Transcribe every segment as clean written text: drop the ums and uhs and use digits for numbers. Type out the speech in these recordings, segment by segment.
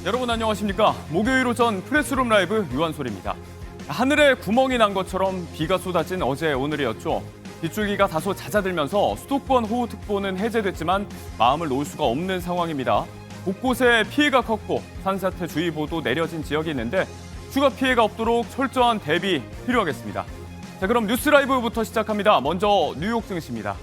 여러분 안녕하십니까? 목요일 오전 프레스룸 라이브 유한솔입니다. 하늘에 구멍이 난 것처럼 비가 쏟아진 어제 오늘이었죠. 빗줄기가 다소 잦아들면서 수도권 호우특보는 해제됐지만 마음을 놓을 수가 없는 상황입니다. 곳곳에 피해가 컸고 산사태주의보도 내려진 지역이 있는데 추가 피해가 없도록 철저한 대비 필요하겠습니다. 자, 그럼 뉴스 라이브부터 시작합니다. 먼저 뉴욕 증시입니다.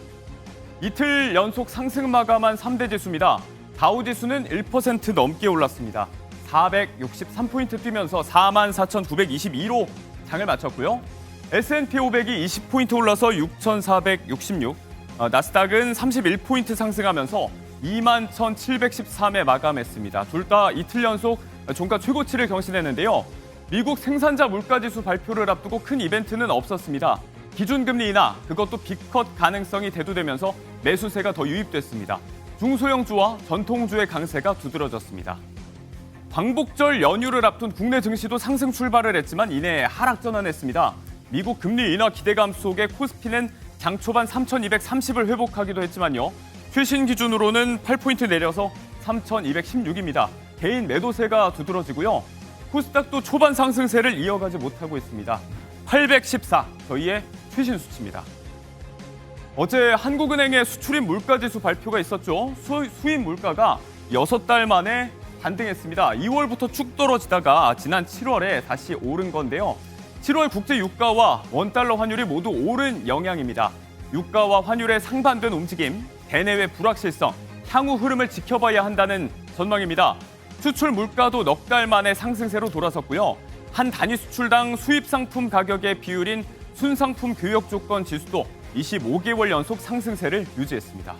이틀 연속 상승 마감한 3대 지수입니다. 다우지수는 1% 넘게 올랐습니다. 463포인트 뛰면서 44,922로 장을 마쳤고요. S&P 500이 20포인트 올라서 6,466, 나스닥은 31포인트 상승하면서 21,713에 마감했습니다. 둘 다 이틀 연속 종가 최고치를 경신했는데요. 미국 생산자 물가지수 발표를 앞두고 큰 이벤트는 없었습니다. 기준금리 인하, 그것도 빅컷 가능성이 대두되면서 매수세가 더 유입됐습니다. 중소형주와 전통주의 강세가 두드러졌습니다. 광복절 연휴를 앞둔 국내 증시도 상승 출발을 했지만 이내 하락 전환했습니다. 미국 금리 인하 기대감 속에 코스피는 장 초반 3,230을 회복하기도 했지만요. 최신 기준으로는 8포인트 내려서 3,216입니다. 개인 매도세가 두드러지고요. 코스닥도 초반 상승세를 이어가지 못하고 있습니다. 814, 저희의 최신 수치입니다. 어제 한국은행의 수출입 물가지수 발표가 있었죠. 수입 물가가 6달 만에 반등했습니다. 2월부터 쭉 떨어지다가 지난 7월에 다시 오른 건데요. 7월 국제 유가와 원달러 환율이 모두 오른 영향입니다. 유가와 환율의 상반된 움직임, 대내외 불확실성, 향후 흐름을 지켜봐야 한다는 전망입니다. 수출 물가도 넉 달 만에 상승세로 돌아섰고요. 한 단위 수출당 수입 상품 가격의 비율인 순상품 교역 조건 지수도 25개월 연속 상승세를 유지했습니다.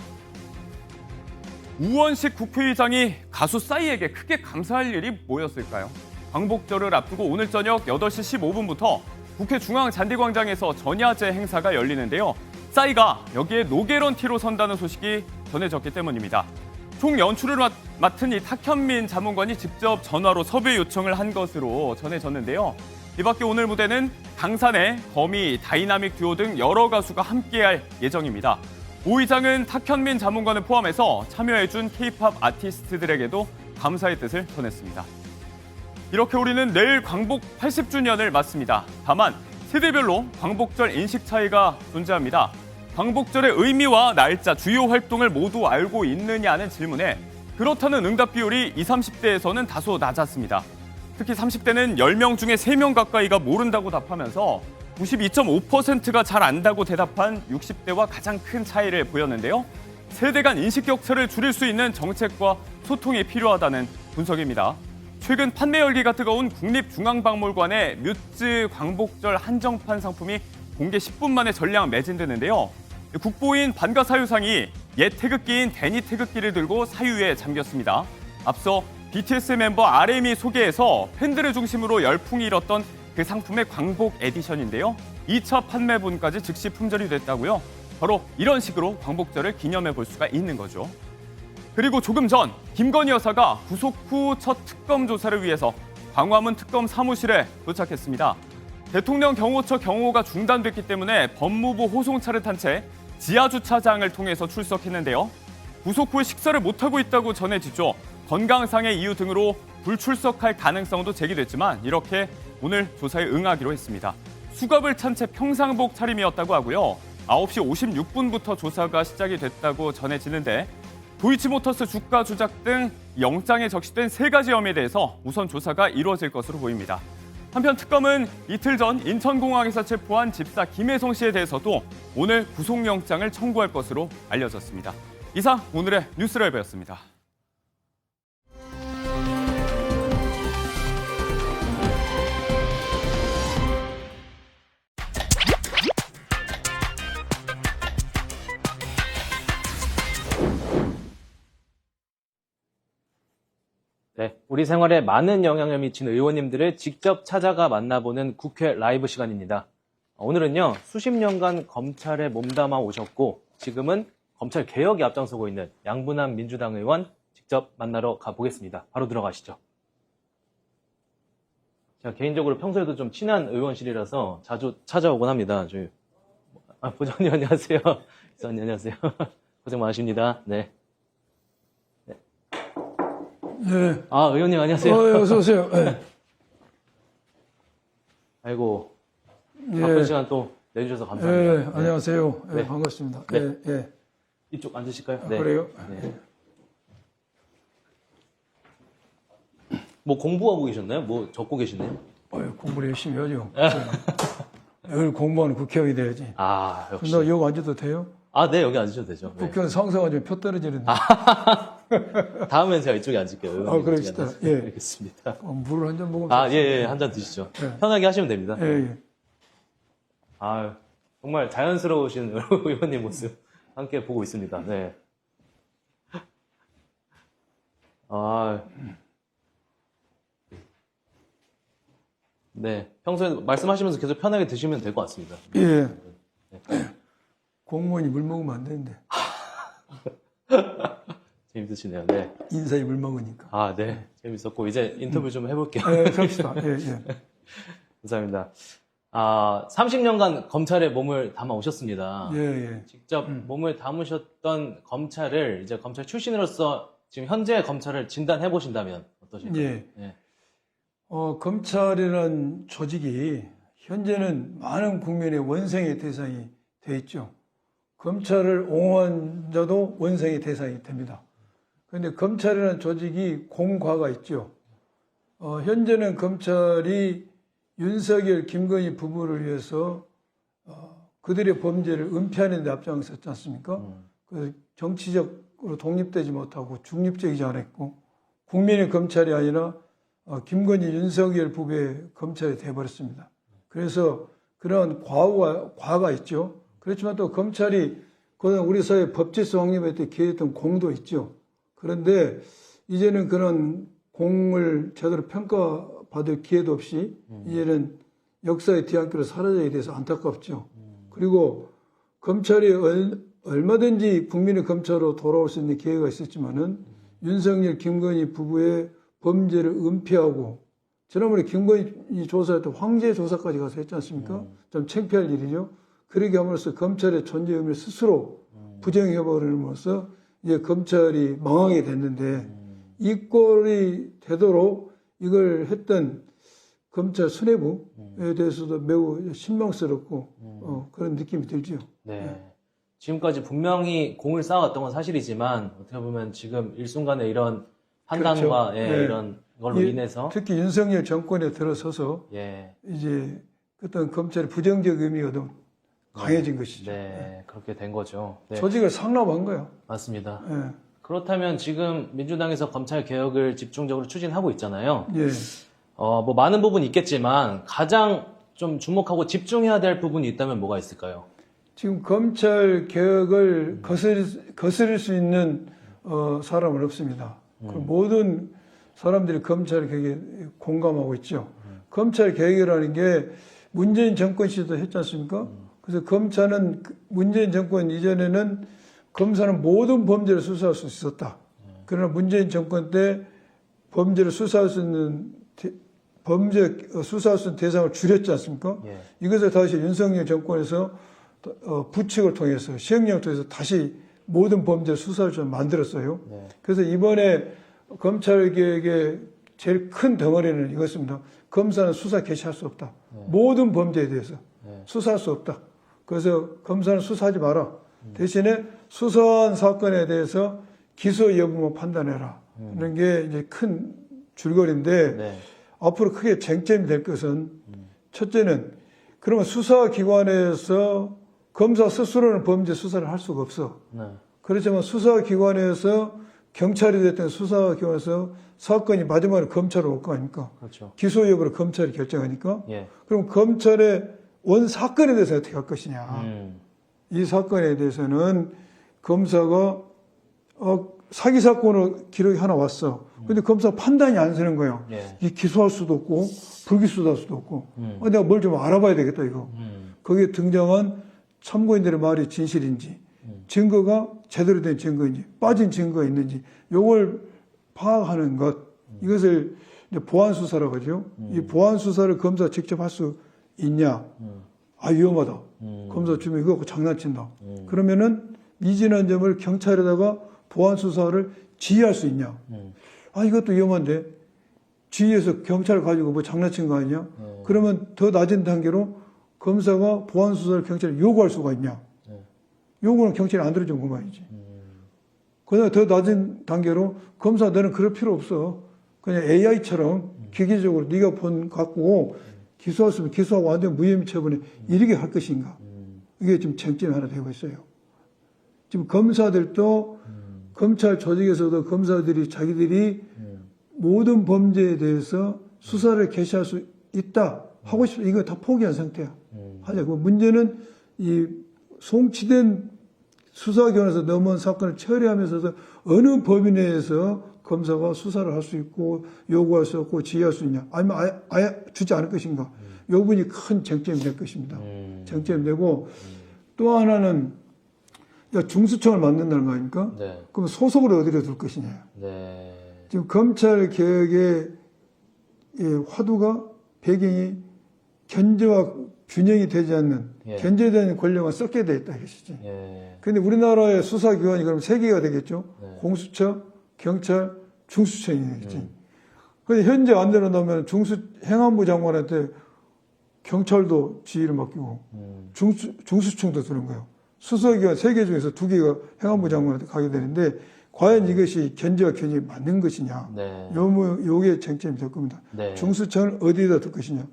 우원식 국회의장이 가수 싸이에게 크게 감사할 일이 뭐였을까요? 광복절을 앞두고 오늘 저녁 8시 15분부터 국회 중앙잔디광장에서 전야제 행사가 열리는데요. 싸이가 여기에 노게런티로 선다는 소식이 전해졌기 때문입니다. 총 연출을 맡은 이 탁현민 자문관이 직접 전화로 섭외 요청을 한 것으로 전해졌는데요. 이 밖에 오늘 무대는 강산의 거미, 다이나믹 듀오 등 여러 가수가 함께할 예정입니다. 오 의장은 탁현민 자문관을 포함해서 참여해준 K-팝 아티스트들에게도 감사의 뜻을 전했습니다. 이렇게 우리는 내일 광복 80주년을 맞습니다. 다만 세대별로 광복절 인식 차이가 존재합니다. 광복절의 의미와 날짜, 주요 활동을 모두 알고 있느냐는 질문에 그렇다는 응답 비율이 20, 30대에서는 다소 낮았습니다. 특히 30대는 10명 중에 3명 가까이가 모른다고 답하면서 92.5%가 잘 안다고 대답한 60대와 가장 큰 차이를 보였는데요. 세대 간 인식 격차를 줄일 수 있는 정책과 소통이 필요하다는 분석입니다. 최근 판매 열기가 뜨거운 국립중앙박물관의 뮤즈 광복절 한정판 상품이 공개 10분 만에 전량 매진되는데요. 국보인 반가사유상이 옛 태극기인 데니 태극기를 들고 사유에 잠겼습니다. 앞서 BTS 멤버 RM이 소개해서 팬들을 중심으로 열풍이 일었던 그 상품의 광복 에디션인데요. 2차 판매분까지 즉시 품절이 됐다고요. 바로 이런 식으로 광복절을 기념해 볼 수가 있는 거죠. 그리고 조금 전 김건희 여사가 구속 후 첫 특검 조사를 위해서 광화문 특검 사무실에 도착했습니다. 대통령 경호처 경호가 중단됐기 때문에 법무부 호송차를 탄 채 지하주차장을 통해서 출석했는데요. 구속 후에 식사를 못하고 있다고 전해지죠. 건강상의 이유 등으로 불출석할 가능성도 제기됐지만 이렇게 오늘 조사에 응하기로 했습니다. 수갑을 찬 채 평상복 차림이었다고 하고요. 9시 56분부터 조사가 시작이 됐다고 전해지는데 도이치모터스 주가 조작 등 영장에 적시된 3가지 혐의에 대해서 우선 조사가 이루어질 것으로 보입니다. 한편 특검은 이틀 전 인천공항에서 체포한 집사 김혜성 씨에 대해서도 오늘 구속영장을 청구할 것으로 알려졌습니다. 이상 오늘의 뉴스라이브였습니다. 네, 우리 생활에 많은 영향을 미치는 의원님들을 직접 찾아가 만나보는 국회 라이브 시간입니다. 오늘은요, 수십 년간 검찰에 몸담아 오셨고 지금은 검찰 개혁에 앞장서고 있는 양분한 민주당 의원 직접 만나러 가보겠습니다. 바로 들어가시죠. 제가 개인적으로 평소에도 좀 친한 의원실이라서 자주 찾아오곤 합니다. 부장님 안녕하세요. 기사님 안녕하세요. 고생 많으십니다. 네. 예. 아, 의원님 안녕하세요. 어서 오세요. 예. 아이고, 예. 바쁜 시간 또 내주셔서 예. 감사합니다. 네. 안녕하세요. 예, 네. 반갑습니다. 네. 예. 예. 이쪽 앉으실까요? 아, 그래요? 네. 뭐 공부하고 계셨나요? 뭐 적고 계시나요? 공부를 열심히 하죠. 늘 공부하는 국회의원이 돼야지. 아, 역시. 너 여기 앉아도 돼요? 아, 네, 여기 앉으셔도 되죠. 네. 국회의원 상사가 좀 표 떨어지는데. 다음엔 제가 이쪽에 앉을게요. 의원님 아, 그러시다. 이쪽에 앉아서. 예. 알겠습니다. 물을 한 잔 먹으면. 아, 예, 예, 한 잔 드시죠. 네. 편하게 하시면 됩니다. 예, 예. 아, 정말 자연스러우신 의원님 모습 함께 보고 있습니다. 네. 아, 네. 평소에 말씀하시면서 계속 편하게 드시면 될 것 같습니다. 예. 공무원이 물 먹으면 안 되는데. 재밌으시네요. 네. 인사에 물 먹으니까. 아, 네. 재밌었고, 이제 인터뷰 좀 해볼게요. 예, 그럽시다. 예, 예. 감사합니다. 아, 30년간 검찰에 몸을 담아 오셨습니다. 예, 예. 직접 몸을 담으셨던 검찰을 이제 검찰 출신으로서 지금 현재 검찰을 진단해 보신다면 어떠실까요? 예. 네. 검찰이라는 조직이 현재는 많은 국민의 원생의 대상이 돼 있죠. 검찰을 옹호한 자도 원생의 대상이 됩니다. 그런데 검찰이라는 조직이 공과가 있죠. 현재는 검찰이 윤석열, 김건희 부부를 위해서 그들의 범죄를 은폐하는 데 앞장섰지 않습니까? 그래서 정치적으로 독립되지 못하고 중립적이지 않았고 국민의 검찰이 아니라 김건희, 윤석열 부부의 검찰이 돼버렸습니다. 그래서 그런 과가 있죠. 그렇지만 또 검찰이 그동안 우리 사회 법질서 확립에 기여했던 공도 있죠. 그런데 이제는 그런 공을 제대로 평가받을 기회도 없이 이제는 역사의 뒤안길로 사라져야 돼서 안타깝죠. 그리고 검찰이 얼마든지 국민의 검찰로 돌아올 수 있는 기회가 있었지만은 윤석열, 김건희 부부의 범죄를 은폐하고 지난번에 김건희 조사할 때 황제 조사까지 가서 했지 않습니까? 좀 창피할 일이죠. 그러게 함으로써 검찰의 존재 의미를 스스로 부정해버림으로써 이제 검찰이 망하게 됐는데 이 꼴이 되도록 이걸 했던 검찰 수뇌부에 대해서도 매우 실망스럽고 그런 느낌이 들죠. 네. 지금까지 분명히 공을 쌓아왔던 건 사실이지만 어떻게 보면 지금 일순간에 이런 판단과 그렇죠. 예, 네. 이런 걸로 인해서 특히 윤석열 정권에 들어서서 예, 이제 어떤 검찰의 부정적 의미가 더 강해진 것이죠. 네, 그렇게 된 거죠. 네, 조직을 상납한 거예요. 맞습니다. 예. 그렇다면 지금 민주당에서 검찰 개혁을 집중적으로 추진하고 있잖아요. 예. 뭐 많은 부분이 있겠지만 가장 좀 주목하고 집중해야 될 부분이 있다면 뭐가 있을까요? 지금 검찰 개혁을 거스릴 수 있는 사람은 없습니다. 그 모든 사람들이 검찰 개혁에 공감하고 있죠. 검찰 개혁이라는 게 문재인 정권 시절도 했지 않습니까? 그래서 검찰은 문재인 정권 이전에는 검사는 모든 범죄를 수사할 수 있었다. 그러나 문재인 정권 때 범죄를 수사할 수 있는 수사할 수 있는 대상을 줄였지 않습니까? 예. 이것을 다시 윤석열 정권에서 부칙을 통해서 시행령을 통해서 다시 모든 범죄를 수사할 줄 만들었어요. 네. 그래서 이번에 검찰 개혁의 제일 큰 덩어리는 이것입니다. 검사는 수사 개시할 수 없다. 모든 범죄에 대해서 수사할 수 없다. 그래서 검사는 수사하지 마라. 대신에 수사한 사건에 대해서 기소 여부만 판단해라. 이런 게 이제 큰 줄거리인데 네. 앞으로 크게 쟁점이 될 것은 첫째는 그러면 수사기관에서 검사 스스로는 범죄 수사를 할 수가 없어. 네. 그렇지만 수사기관에서 경찰이 됐든 수사기관에서 사건이 마지막으로 검찰로 올 거 아닙니까? 그렇죠. 기소 여부를 검찰이 결정하니까. 예. 그럼 검찰의 원 사건에 대해서 어떻게 할 것이냐. 이 사건에 대해서는 검사가 사기 사건으로 기록이 하나 왔어. 근데 검사 판단이 안 서는 거예요. 예. 이 기소할 수도 없고 불기소할 수도 없고. 내가 뭘 좀 알아봐야 되겠다 이거. 거기에 등장한 참고인들의 말이 진실인지, 증거가 제대로 된 증거인지, 빠진 증거가 있는지, 요걸 파악하는 것. 이것을 이제 보안 수사라고 하죠. 이 보안 수사를 검사 직접 할 수 있냐? 아, 위험하다. 검사 주면 이거 갖고 장난친다. 그러면은 미진한 점을 경찰에다가 보안 수사를 지휘할 수 있냐? 아, 이것도 위험한데. 지휘에서 경찰을 가지고 뭐 장난친 거 아니냐? 그러면 더 낮은 단계로 검사가 보안 수사를 경찰에 요구할 수가 있냐? 요구는 경찰이 안 들어준 거 말이지. 그다음에 더 낮은 단계로 검사 너는 그럴 필요 없어. 그냥 AI처럼 기계적으로 네가 본 갖고 기소했으면 기소하고 완전 무혐의 처분에 이렇게 할 것인가? 이게 지금 쟁점이 하나 되고 있어요. 지금 검사들도 검찰 조직에서도 검사들이 자기들이 모든 범죄에 대해서 수사를 개시할 수 있다 하고 싶어 이거 다 포기한 상태야. 하자고 문제는 이 송치된 수사기관에서 넘어온 사건을 처리하면서도 어느 범위 내에서 검사가 수사를 할 수 있고 요구할 수 없고 지휘할 수 있냐 아니면 아예 주지 않을 것인가 이 부분이 큰 쟁점이 될 것입니다. 쟁점이 되고 또 하나는 중수청을 만든다는 거 아닙니까? 네. 그럼 소속을 어디로 둘 것이냐. 네. 지금 검찰 개혁의 화두가 배경이 견제와 균형이 되지 않는 견제되는 권력만 썩게 돼 있다 이것이지. 그런데 우리나라의 수사기관이 그럼 세 개가 되겠죠. 공수처, 경찰, 중수청이 되겠지. 그런데 현재 안대로 나오면 행안부 장관한테 경찰도 지휘를 맡기고 중수청도 두는 거예요. 수사기관 3개 중에서 2개가 행안부 장관한테 가게 되는데 과연 이것이 견제와 균형이 맞는 것이냐. 요게 쟁점이 될 겁니다. 중수청을 어디에다 둘 것이냐.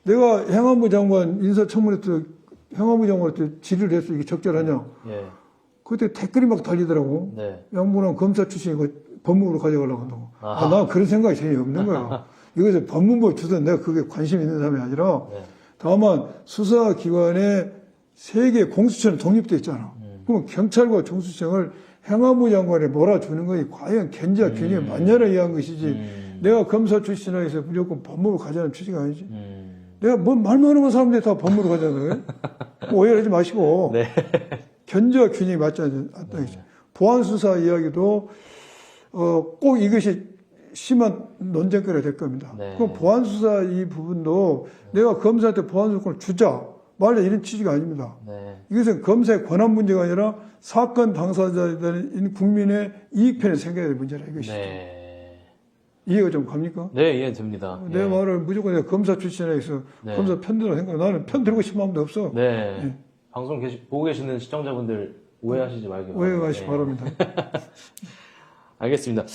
내가 행안부 장관 인사청문회 때 행안부 장관한테 질의를 했어. 이게 적절하냐. 그때 댓글이 막 달리더라고. 양분은 검사 출신이고 법무부로 가져가려고 한다고. 나 그런 생각이 전혀 없는 거야. 이것을 법무부에 주든 내가 그게 관심 있는 사람이 아니라 다만 수사기관의 3개 공수처는 독립돼 있잖아. 그럼 경찰과 중수청을 행안부 장관에 몰아주는 것이 과연 견제와 균형이 맞냐를 위한 것이지. 내가 검사 출신이라 해서 무조건 법무부로 가자는 취지가 아니지. 내가 뭐 말만 하는 사람들이 다 법무부로 가자는 거예요. 오해하지 마시고. 견제와 균형이 맞지 않다. 보안수사 이야기도 꼭 이것이 심한 논쟁거리가 될 겁니다. 그럼 보안수사 이 부분도 내가 검사한테 보안수사권을 주자. 말로 이런 취지가 아닙니다. 이것은 검사의 권한 문제가 아니라 사건 당사자들인 국민의 이익편에 생겨야 될 문제라 이것이죠. 이해가 좀 갑니까? 네, 이해됩니다. 내 말을 무조건 내가 검사 출신에서 검사 편들어 생각. 나는 편들고 싶은 마음도 없어. 방송 보고 계시는 시청자분들 오해하시지 말기 바랍니다. 오해하시기 바랍니다. 알겠습니다.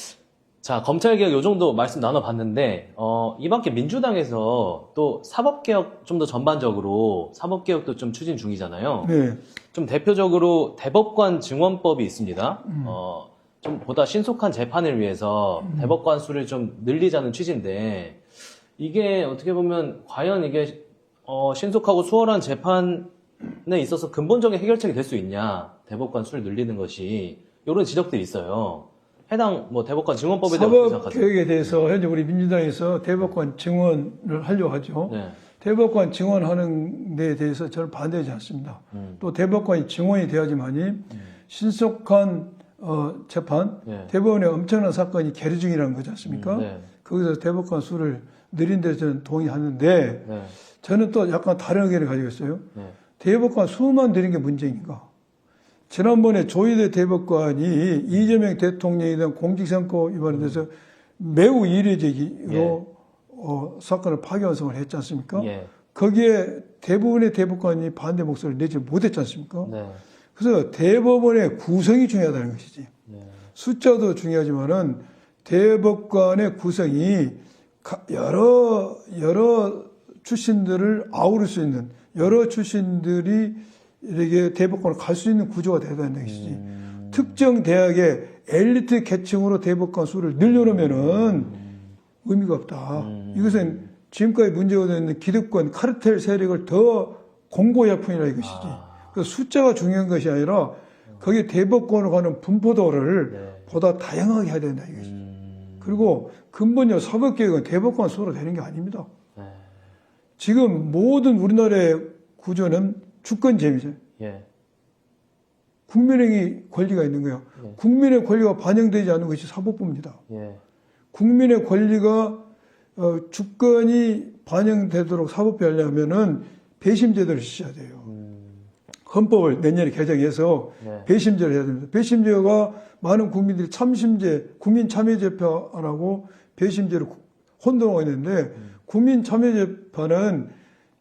자, 검찰개혁 요 정도 말씀 나눠봤는데, 이 밖에 민주당에서 또 사법개혁 좀 더 전반적으로 사법개혁도 좀 추진 중이잖아요. 좀 대표적으로 대법관 증원법이 있습니다. 좀 보다 신속한 재판을 위해서 대법관 수를 좀 늘리자는 취지인데, 이게 어떻게 보면 과연 이게 신속하고 수월한 재판에 있어서 근본적인 해결책이 될 수 있냐, 대법관 수를 늘리는 것이, 이런 지적들이 있어요. 해당 대법관 증원법에 대해서 어떻게 생각하세요? 사법개혁에 대해서 현재 우리 민주당에서 대법관 증원을 하려고 하죠. 대법관 증원하는 데 대해서 저는 반대하지 않습니다. 또 대법관이 증원이 돼야지만이 신속한 재판, 대법원에 엄청난 사건이 계류 중이라는 거지 않습니까? 거기서 대법관 수를 늘린 데 저는 동의하는데 저는 또 약간 다른 의견을 가지고 있어요. 대법관 수만 늘린 게 문제인가? 지난번에 조희대 대법관이 이재명 대통령에 대한 공직선거 위반에 대해서 매우 이례적으로 사건을 파기환송을 했지 않습니까? 거기에 대부분의 대법관이 반대 목소리를 내지 못했지 않습니까? 그래서 대법원의 구성이 중요하다는 것이지. 숫자도 중요하지만은 대법관의 구성이 여러 출신들을 아우를 수 있는 여러 출신들이 이렇게 대법관을 갈 수 있는 구조가 돼야 된다는 것이지. 특정 대학의 엘리트 계층으로 대법관 수를 늘려놓으면은 의미가 없다. 이것은 지금까지 문제가 되는 기득권, 카르텔 세력을 더 공고히 할 뿐이라 이것이지. 그 숫자가 중요한 것이 아니라 거기에 대법관으로 가는 분포도를 보다 다양하게 해야 된다 이것이지. 그리고 근본적으로 사법개혁은 대법관 수로 되는 게 아닙니다. 지금 모든 우리나라의 구조는 주권제미죠. 국민에게 권리가 있는 거예요. 국민의 권리가 반영되지 않는 것이 사법부입니다. 국민의 권리가 주권이 반영되도록 사법부 하려면은 배심제도를 지켜야 돼요. 헌법을 내년에 개정해서 네. 배심제를 해야 됩니다. 배심제가 많은 국민들이 참심제, 국민참여재판하고 배심제를 혼동하고 있는데 국민참여재판은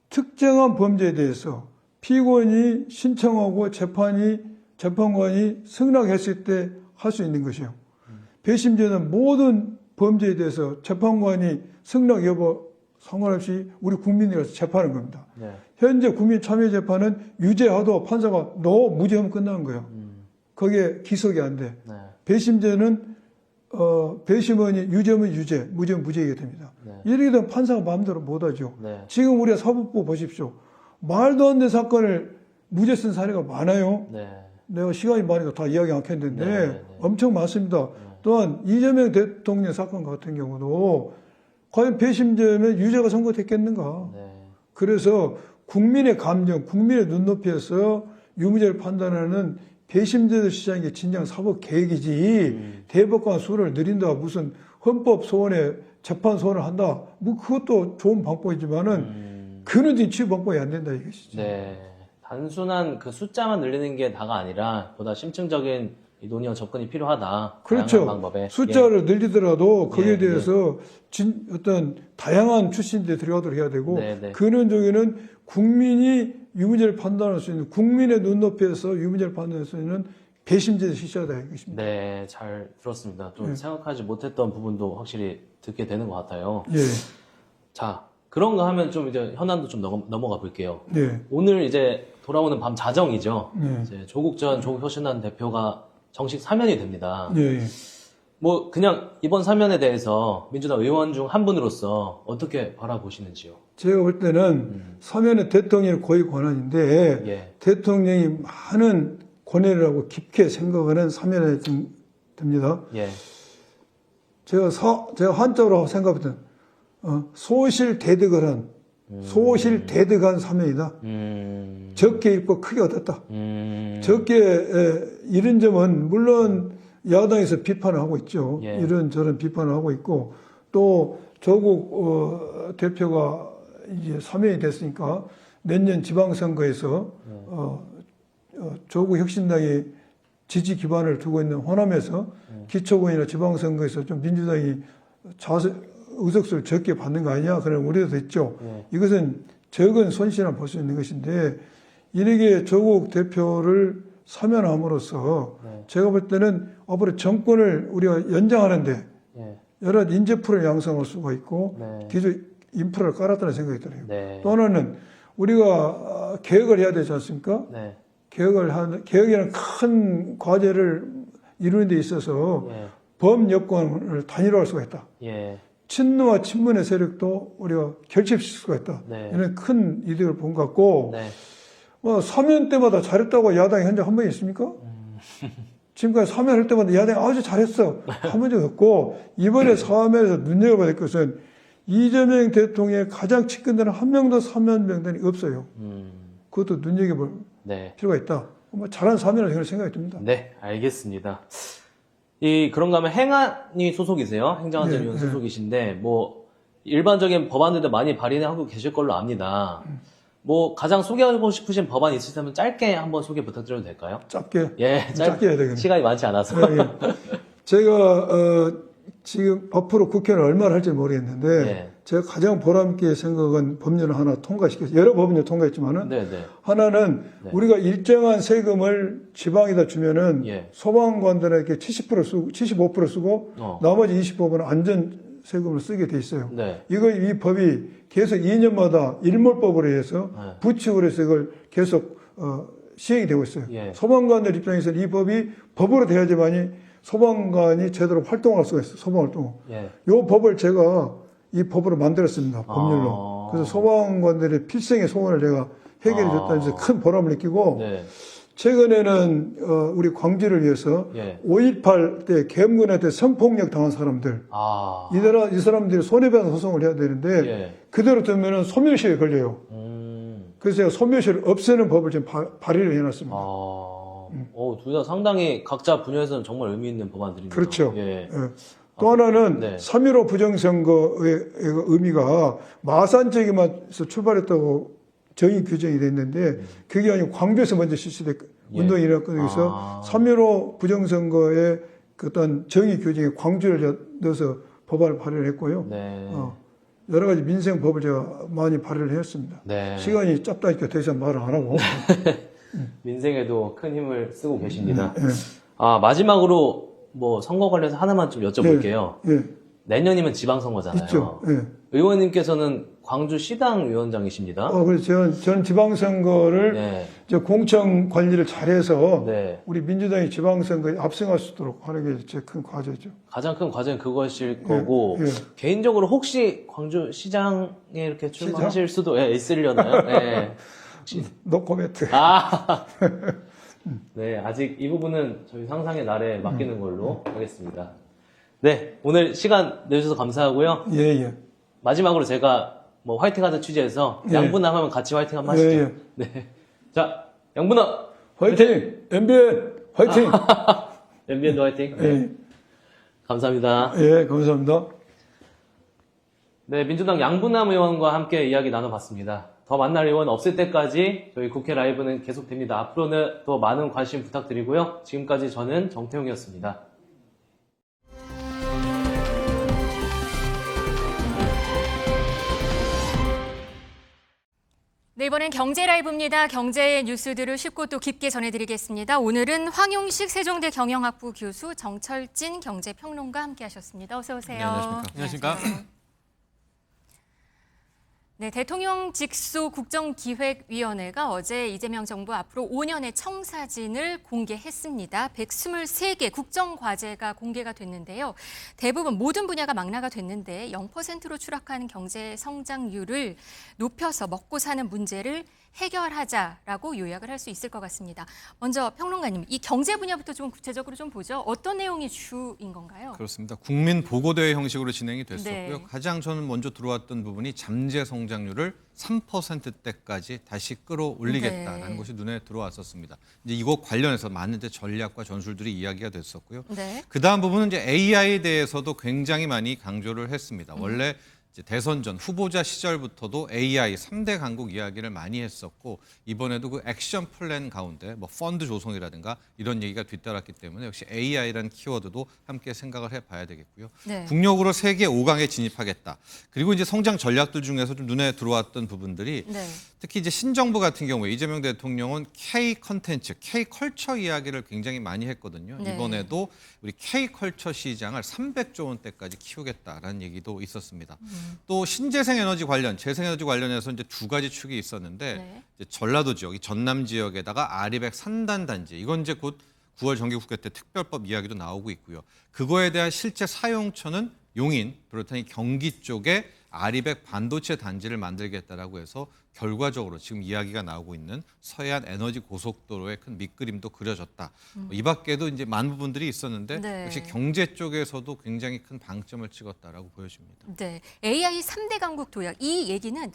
특정한 범죄에 대해서 피고인이 신청하고 재판관이 승낙했을 때 할 수 있는 것이요. 배심제는 모든 범죄에 대해서 재판관이 승낙 여부 상관없이 우리 국민이라서 재판하는 겁니다. 네. 현재 국민참여재판은 유죄하도 판사가 너 무죄하면 끝나는 거예요. 거기에 기소가 안 돼. 네. 배심제는 배심원이 유죄면 유죄, 무죄면 무죄이게 됩니다. 네. 이렇게 되면 판사가 마음대로 못하죠. 네. 지금 우리가 사법부 보십시오. 말도 안 되는 사건을 무죄 쓴 사례가 많아요. 네. 내가 시간이 많으니까 다 이야기 않겠는데 네, 네. 엄청 많습니다. 또한 이재명 대통령 사건 같은 경우도 과연 배심제면 유죄가 선고됐겠는가. 네. 그래서 국민의 감정, 국민의 눈높이에서 유무죄를 판단하는 배심제를 시작한 게 진정 사법 계획이지 대법관 수를 늘린다 무슨 헌법 소원에 재판 소원을 한다 뭐 그것도 좋은 방법이지만은 근원적인 치유 방법이 안 된다 이것이죠. 네. 단순한 그 숫자만 늘리는 게 다가 아니라 보다 심층적인 이 논의와 접근이 필요하다. 그렇죠. 다양한 방법에. 숫자를 늘리더라도 거기에 예, 대해서 어떤 다양한 출신들이 들어가도록 해야 되고 네, 네. 근원적에는 국민이 유무죄를 판단할 수 있는 국민의 눈높이에서 유무죄를 판단할 수 있는 배심제를 실시하다 이것입니다. 네, 잘 들었습니다. 좀 예. 생각하지 못했던 부분도 확실히 듣게 되는 것 같아요. 예, 자, 그런가 하면 좀 이제 현안도 좀 넘어가 볼게요. 네, 오늘 이제 돌아오는 밤 자정이죠. 네. 이제 조국 전 조국혁신안 대표가 정식 사면이 됩니다. 예, 예. 뭐 그냥 이번 사면에 대해서 민주당 의원 중 한 분으로서 어떻게 바라보시는지요? 제가 볼 때는 사면은 대통령의 고유 권한인데 예. 대통령이 많은 권한이라고 깊게 생각하는 사면에 좀 됩니다. 예. 제가 한자로 생각했던 소실대득을 소실대득한 사면이다. 적게 읽고 크게 얻었다. 적게 이런 점은 물론 야당에서 비판을 하고 있죠. 예. 이런저런 비판을 하고 있고 또 조국 대표가 이제 사면이 됐으니까 내년 지방선거에서 조국 혁신당이 지지 기반을 두고 있는 호남에서 기초권이나 지방선거에서 좀 민주당이 의석수를 적게 받는 거 아니냐 그런 우려도 있죠. 이것은 적은 손실이라 볼 수 있는 것인데 이렇게 조국 대표를 사면함으로써 제가 볼 때는 앞으로 정권을 우리가 연장하는데 예. 여러 인재 프로를 양성할 수가 있고 네. 기술 인프라를 깔았다는 생각이 들어요. 네. 또 하나는 우리가 개혁을 해야 되지 않습니까? 네. 개혁이라는 큰 과제를 이루는 데 있어서 예. 범여권을 단일화할 수가 있다. 예. 친노와 친문의 세력도 우리가 결집시킬 수가 있다. 네. 이런 큰 이득을 본 것 같고 네. 사면 때마다 잘했다고 야당이 한 적 한 번 있습니까? 지금까지 사면할 때마다 야당이 아주 잘했어 한 번도 없고 이번에 사면에서 눈여겨봐야 될 것은 이재명 대통령의 가장 측근들은 한 명도 사면 명단이 없어요. 그것도 눈여겨볼 네. 필요가 있다. 뭐 잘한 사면이라고 저는 생각이 듭니다. 네, 알겠습니다. 그런가 하면 행안위 소속이세요? 행정안전위원 네, 네. 소속이신데, 뭐, 일반적인 법안들도 많이 발의하고 계실 걸로 압니다. 뭐, 가장 소개하고 싶으신 법안 있으시다면 짧게 한번 소개 부탁드려도 될까요? 짧게. 예, 짧게 해야 되겠네. 시간이 많지 않아서. 예, 예. 제가 지금 앞으로 국회를 얼마나 할지 모르겠는데 예. 제가 가장 보람있게 생각한 법률을 하나 통과시켰어요. 여러 법률 통과했지만은 네네. 하나는 네. 우리가 일정한 세금을 지방에다 주면은 예. 소방관들에게 70% 쓰고 75% 쓰고 나머지 25%는 안전 세금을 쓰게 돼 있어요. 네. 이 법이 계속 2년마다 일몰법으로 해서 네. 부칙으로 해서 이걸 계속 시행이 되고 있어요. 예. 소방관들 입장에서는 이 법이 법으로 돼야지만이 소방관이 제대로 활동할 수가 있어요. 소방활동. 예. 이 법을 제가 이 법으로 만들었습니다. 법률로. 그래서 소방관들의 필생의 소원을 내가 해결해 줬다는 데서 큰 보람을 느끼고 네. 최근에는 우리 광주를 위해서 예. 5.18 때 계엄군한테 성폭력 당한 사람들 이 사람들이 손해배상 소송을 해야 되는데 예. 그대로 두면은 소멸시효에 걸려요. 그래서 제가 소멸시효를 없애는 법을 지금 발의를 해놨습니다. 둘 다 상당히 각자 분야에서는 정말 의미 있는 법안들입니다. 그렇죠. 예. 예. 또 하나는 네. 3.15 부정선거의 의미가 마산 지역에만 출발했다고 정의 규정이 됐는데 그게 아니고 광주에서 먼저 실시된 운동이 일어났거든요. 그래서 아. 3.15 부정선거의 그 어떤 정의 규정에 광주를 넣어서 법안을 발의했고요. 네. 여러 가지 민생법을 제가 많이 발의를 했습니다. 네. 시간이 짧다니까 더 이상 말을 안 하고. 민생에도 큰 힘을 쓰고 계십니다. 예. 마지막으로 뭐 선거 관련해서 하나만 좀 여쭤볼게요. 예. 내년이면 지방선거잖아요. 있죠. 예. 의원님께서는 광주시당 위원장이십니다. 그래서 저는 지방선거를 네. 공청 관리를 잘해서 네. 우리 민주당이 지방선거에 압승할 수 있도록 하는 게 제 큰 과제죠. 가장 큰 과제는 그것일 거고 예. 개인적으로 혹시 광주시장에 이렇게 출마하실 수도 있으려나요? 네. 노코멘트. 네, 아직 이 부분은 저희 상상의 날에 맡기는 걸로 하겠습니다. 네, 오늘 시간 내주셔서 감사하고요. 예, 예. 마지막으로 제가 뭐 화이팅하자 취지에서 예. 양분남 하면 같이 화이팅 한번 하시죠. 예, 예. 네, 자, 양분남 화이팅! MBN 화이팅! MBN도 화이팅. 네. 예. 감사합니다. 예, 감사합니다. 네, 민주당 양분남 의원과 함께 이야기 나눠봤습니다. 더 만날 의원 없을 때까지 저희 국회 라이브는 계속됩니다. 앞으로는 더 많은 관심 부탁드리고요. 지금까지 저는 정태용이었습니다. 네, 이번엔 경제 라이브입니다. 경제 뉴스들을 쉽고 또 깊게 전해드리겠습니다. 오늘은 황용식 세종대 경영학부 교수, 정철진 경제평론가 함께하셨습니다. 어서 오세요. 네, 안녕하십니까. 네, 대통령 직속 국정기획위원회가 어제 이재명 정부 앞으로 5년의 청사진을 공개했습니다. 123개 국정과제가 공개가 됐는데요. 대부분 모든 분야가 망라가 됐는데 0%로 추락한 경제 성장률을 높여서 먹고 사는 문제를 해결하자라고 요약을 할 수 있을 것 같습니다. 먼저 평론가님, 이 경제 분야부터 좀 구체적으로 좀 보죠. 어떤 내용이 주인 건가요? 그렇습니다. 국민 보고대회 형식으로 진행이 됐었고요. 네. 가장 저는 먼저 들어왔던 부분이 잠재 성장률을 3%대까지 다시 끌어올리겠다라는 네. 것이 눈에 들어왔었습니다. 이제 이거 관련해서 많은 이제 전략과 전술들이 이야기가 됐었고요. 네. 그 다음 부분은 이제 AI에 대해서도 굉장히 많이 강조를 했습니다. 원래 이제 대선 전 후보자 시절부터도 AI 3대 강국 이야기를 많이 했었고 이번에도 그 액션 플랜 가운데 뭐 펀드 조성이라든가 이런 얘기가 뒤따랐기 때문에 역시 AI라는 키워드도 함께 생각을 해봐야 되겠고요. 네. 국력으로 세계 5강에 진입하겠다. 그리고 이제 성장 전략들 중에서 좀 눈에 들어왔던 부분들이 네. 특히 이제 신정부 같은 경우에 이재명 대통령은 K 컨텐츠, K 컬처 이야기를 굉장히 많이 했거든요. 네. 이번에도 우리 K 컬처 시장을 300조 원대까지 키우겠다라는 얘기도 있었습니다. 또 신재생 에너지 관련, 재생 에너지 관련해서 이제 두 가지 축이 있었는데 네. 이제 전라도 지역, 이 전남 지역에다가 아리백 산단 단지 이건 이제 곧 9월 정기국회 때 특별법 이야기도 나오고 있고요. 그거에 대한 실제 사용처는 용인, 그렇다니 경기 쪽에 아리백 반도체 단지를 만들겠다라고 해서 결과적으로 지금 이야기가 나오고 있는 서해안 에너지 고속도로의 큰 밑그림도 그려졌다. 이 밖에도 이제 많은 부분들이 있었는데 네. 역시 경제 쪽에서도 굉장히 큰 방점을 찍었다라고 보여집니다. 네, AI 3대 강국 도약 이 얘기는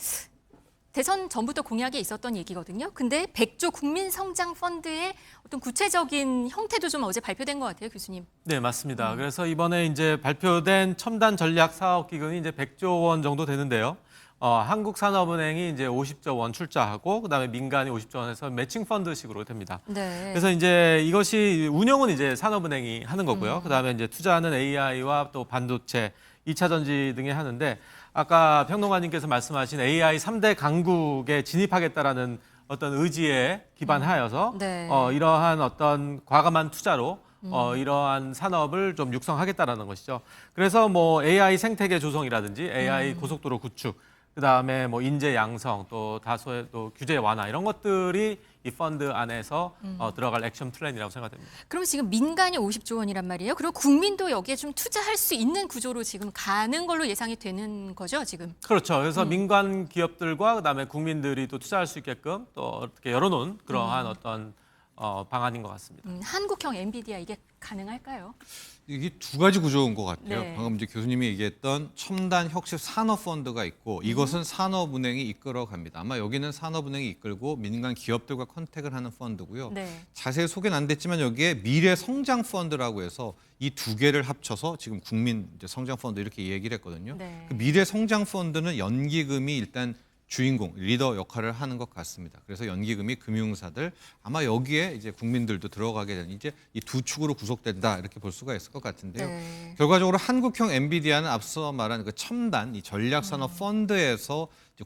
대선 전부터 공약에 있었던 얘기거든요. 근데 100조 국민성장펀드의 어떤 구체적인 형태도 좀 어제 발표된 것 같아요, 교수님. 네, 맞습니다. 그래서 이번에 이제 발표된 첨단 전략 사업 기금이 이제 100조 원 정도 되는데요. 한국산업은행이 이제 50조 원 출자하고 그다음에 민간이 50조 원에서 매칭 펀드식으로 됩니다. 네. 그래서 이제 이것이 운영은 이제 산업은행이 하는 거고요. 그다음에 이제 투자는 AI와 또 반도체, 2차 전지 등에 하는데 아까 평론가님께서 말씀하신 AI 3대 강국에 진입하겠다라는 어떤 의지에 기반하여서 네. 이러한 어떤 과감한 투자로 이러한 산업을 좀 육성하겠다라는 것이죠. 그래서 뭐 AI 생태계 조성이라든지 AI 고속도로 구축, 그다음에 뭐 인재 양성, 또 다소의 또 규제 완화 이런 것들이 이 펀드 안에서 들어갈 액션 플랜이라고 생각됩니다. 그럼 지금 민간이 50조 원이란 말이에요. 그리고 국민도 여기에 좀 투자할 수 있는 구조로 지금 가는 걸로 예상이 되는 거죠, 지금. 그렇죠. 그래서 민간 기업들과 그다음에 국민들이 또 투자할 수 있게끔 또 어떻게 열어놓은 그러한 어떤 방안인 것 같습니다. 한국형 엔비디아 이게 가능할까요? 이게 두 가지 구조인 것 같아요. 네. 방금 이제 교수님이 얘기했던 첨단 혁신 산업 펀드가 있고 이것은 산업은행이 이끌어갑니다. 아마 여기는 산업은행이 이끌고 민간 기업들과 컨택을 하는 펀드고요. 네. 자세히 소개는 안 됐지만 여기에 미래 성장 펀드라고 해서 이 두 개를 합쳐서 지금 국민 이제 성장 펀드 이렇게 얘기를 했거든요. 네. 그 미래 성장 펀드는 연기금이 일단 주인공, 리더 역할을 하는 것 같습니다. 그래서 연기금이 금융사들 아마 여기에 이제 국민들도 들어가게 되는 이제 이 두 축으로 구속된다 이렇게 볼 수가 있을 것 같은데요. 네. 결과적으로 한국형 엔비디아는 앞서 말한 그 첨단 이 전략산업 펀드에서 이제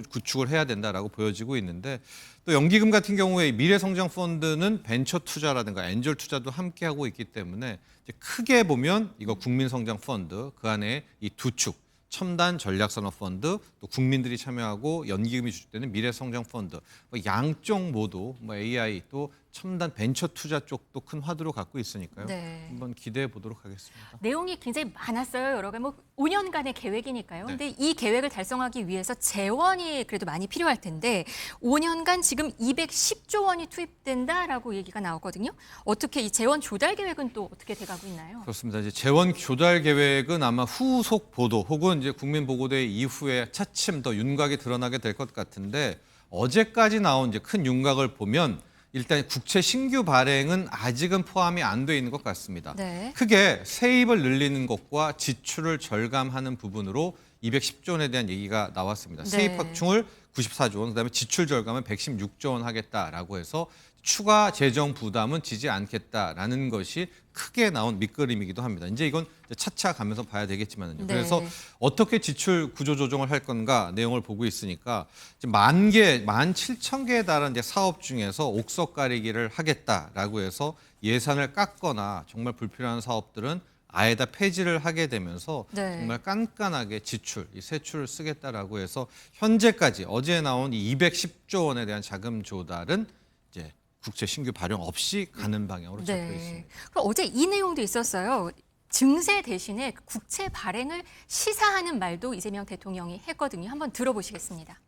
구축을 해야 된다라고 보여지고 있는데 또 연기금 같은 경우에 미래성장 펀드는 벤처 투자라든가 엔젤 투자도 함께 하고 있기 때문에 이제 크게 보면 이거 국민성장 펀드 그 안에 이 두 축. 첨단 전략산업펀드, 또 국민들이 참여하고 연기금이 주축되는 미래성장펀드, 뭐 양쪽 모두 뭐 AI 또 첨단 벤처 투자 쪽도 큰 화두로 갖고 있으니까요. 네. 한번 기대해 보도록 하겠습니다. 내용이 굉장히 많았어요. 여러 가지 뭐 5년간의 계획이니까요. 네. 근데 이 계획을 달성하기 위해서 재원이 그래도 많이 필요할 텐데 5년간 지금 210조 원이 투입된다라고 얘기가 나오거든요. 어떻게 이 재원 조달 계획은 또 어떻게 돼가고 있나요? 그렇습니다. 이제 재원 조달 계획은 아마 후속 보도 혹은 이제 국민 보고대 이후에 차츰 더 윤곽이 드러나게 될 것 같은데 어제까지 나온 이제 큰 윤곽을 보면 일단 국채 신규 발행은 아직은 포함이 안 돼 있는 것 같습니다. 네. 크게 세입을 늘리는 것과 지출을 절감하는 부분으로 210조 원에 대한 얘기가 나왔습니다. 네. 세입 확충을 94조 원, 그다음에 지출 절감은 116조 원 하겠다라고 해서 추가 재정 부담은 지지 않겠다라는 것이 크게 나온 밑그림이기도 합니다. 이제 이건 차차 가면서 봐야 되겠지만요. 네. 그래서 어떻게 지출 구조 조정을 할 건가 내용을 보고 있으니까 17,000개에 달한 이제 사업 중에서 옥석 가리기를 하겠다라고 해서 예산을 깎거나 정말 불필요한 사업들은 아예 다 폐지를 하게 되면서 네. 정말 깐깐하게 지출, 이 세출을 쓰겠다라고 해서 현재까지 어제 나온 이 210조 원에 대한 자금 조달은 이제 국채 신규 발행 없이 가는 방향으로 잡혀 있습니다. 그럼 어제 이 내용도 있었어요. 증세 대신에 국채 발행을 시사하는 말도 이재명 대통령이 했거든요. 한번 들어보시겠습니다.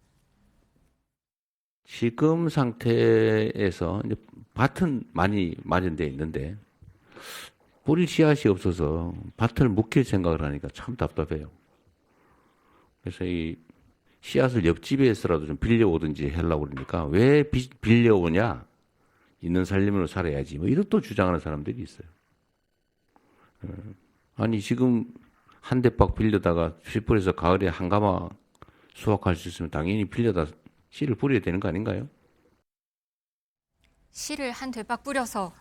지금 상태에서 이제 밭은 많이 마련되어 있는데 뿌릴 씨앗이 없어서 밭을 묵힐 생각을 하니까 참 답답해요. 그래서 이 씨앗을 옆집에서라도 좀 빌려오든지 하려고 그러니까 왜 빌려오냐? 있는 살림으로 살아야지. 뭐 이런 또 주장하는 사람들이 있어요. 아니 지금 한 대박 빌려다가 쥐뿔에서 가을에 한 가마 수확할 수 있으면 당연히 빌려다 씨를 뿌려야 되는 거 아닌가요? 씨를 한 되박 뿌려서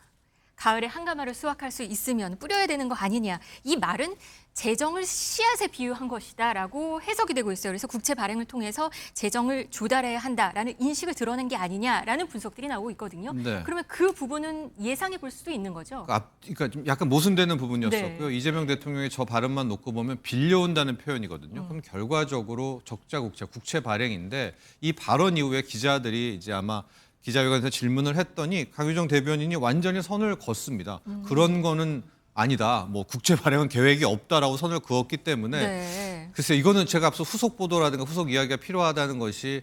가을에 한 가마를 수확할 수 있으면 뿌려야 되는 거 아니냐. 이 말은 재정을 씨앗에 비유한 것이다라고 해석이 되고 있어요. 그래서 국채 발행을 통해서 재정을 조달해야 한다라는 인식을 드러낸 게 아니냐라는 분석들이 나오고 있거든요. 네. 그러면 그 부분은 예상해 볼 수도 있는 거죠. 그러니까 좀 약간 모순되는 부분이었었고요. 네. 이재명 대통령의 저 발언만 놓고 보면 빌려온다는 표현이거든요. 그럼 결과적으로 적자 국채 발행인데 이 발언 이후에 기자들이 이제 아마 기자회견에서 질문을 했더니 강유정 대변인이 완전히 선을 걷습니다. 그런 거는 아니다. 뭐 국채 발행은 계획이 없다라고 선을 그었기 때문에 네. 글쎄 이거는 제가 앞서 후속 보도라든가 후속 이야기가 필요하다는 것이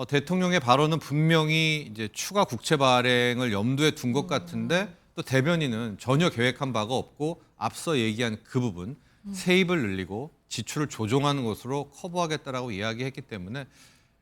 대통령의 발언은 분명히 이제 추가 국채 발행을 염두에 둔 것 같은데 또 대변인은 전혀 계획한 바가 없고 앞서 얘기한 그 부분 세입을 늘리고 지출을 조정하는 것으로 커버하겠다라고 이야기했기 때문에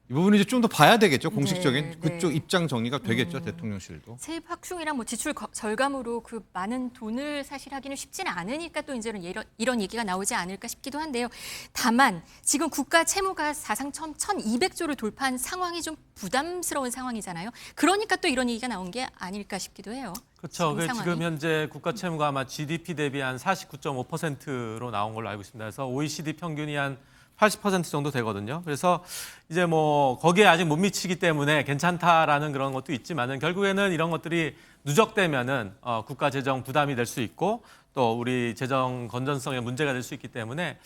이 부분은 이제 좀 더 봐야 되겠죠. 공식적인 네, 그쪽 네. 입장 정리가 되겠죠. 대통령실도. 세입 확충이랑 뭐 지출 절감으로 그 많은 돈을 사실 하기는 쉽지는 않으니까 또 이제는 이런 얘기가 나오지 않을까 싶기도 한데요. 다만 지금 국가 채무가 사상 처음 1,200조를 돌파한 상황이 좀 부담스러운 상황이잖아요. 그러니까 또 이런 얘기가 나온 게 아닐까 싶기도 해요. 그렇죠. 지금 상황이. 지금 현재 국가 채무가 아마 GDP 대비 한 49.5%로 나온 걸로 알고 있습니다. 그래서 OECD 평균이 한 80% 정도 되거든요. 그래서 이제 뭐 거기에 아직 못 미치기 때문에 괜찮다라는 그런 것도 있지만은 결국에는 이런 것들이 누적되면은 국가 재정 부담이 될 수 있고 또 우리 재정 건전성에 문제가 될 수 있기 때문에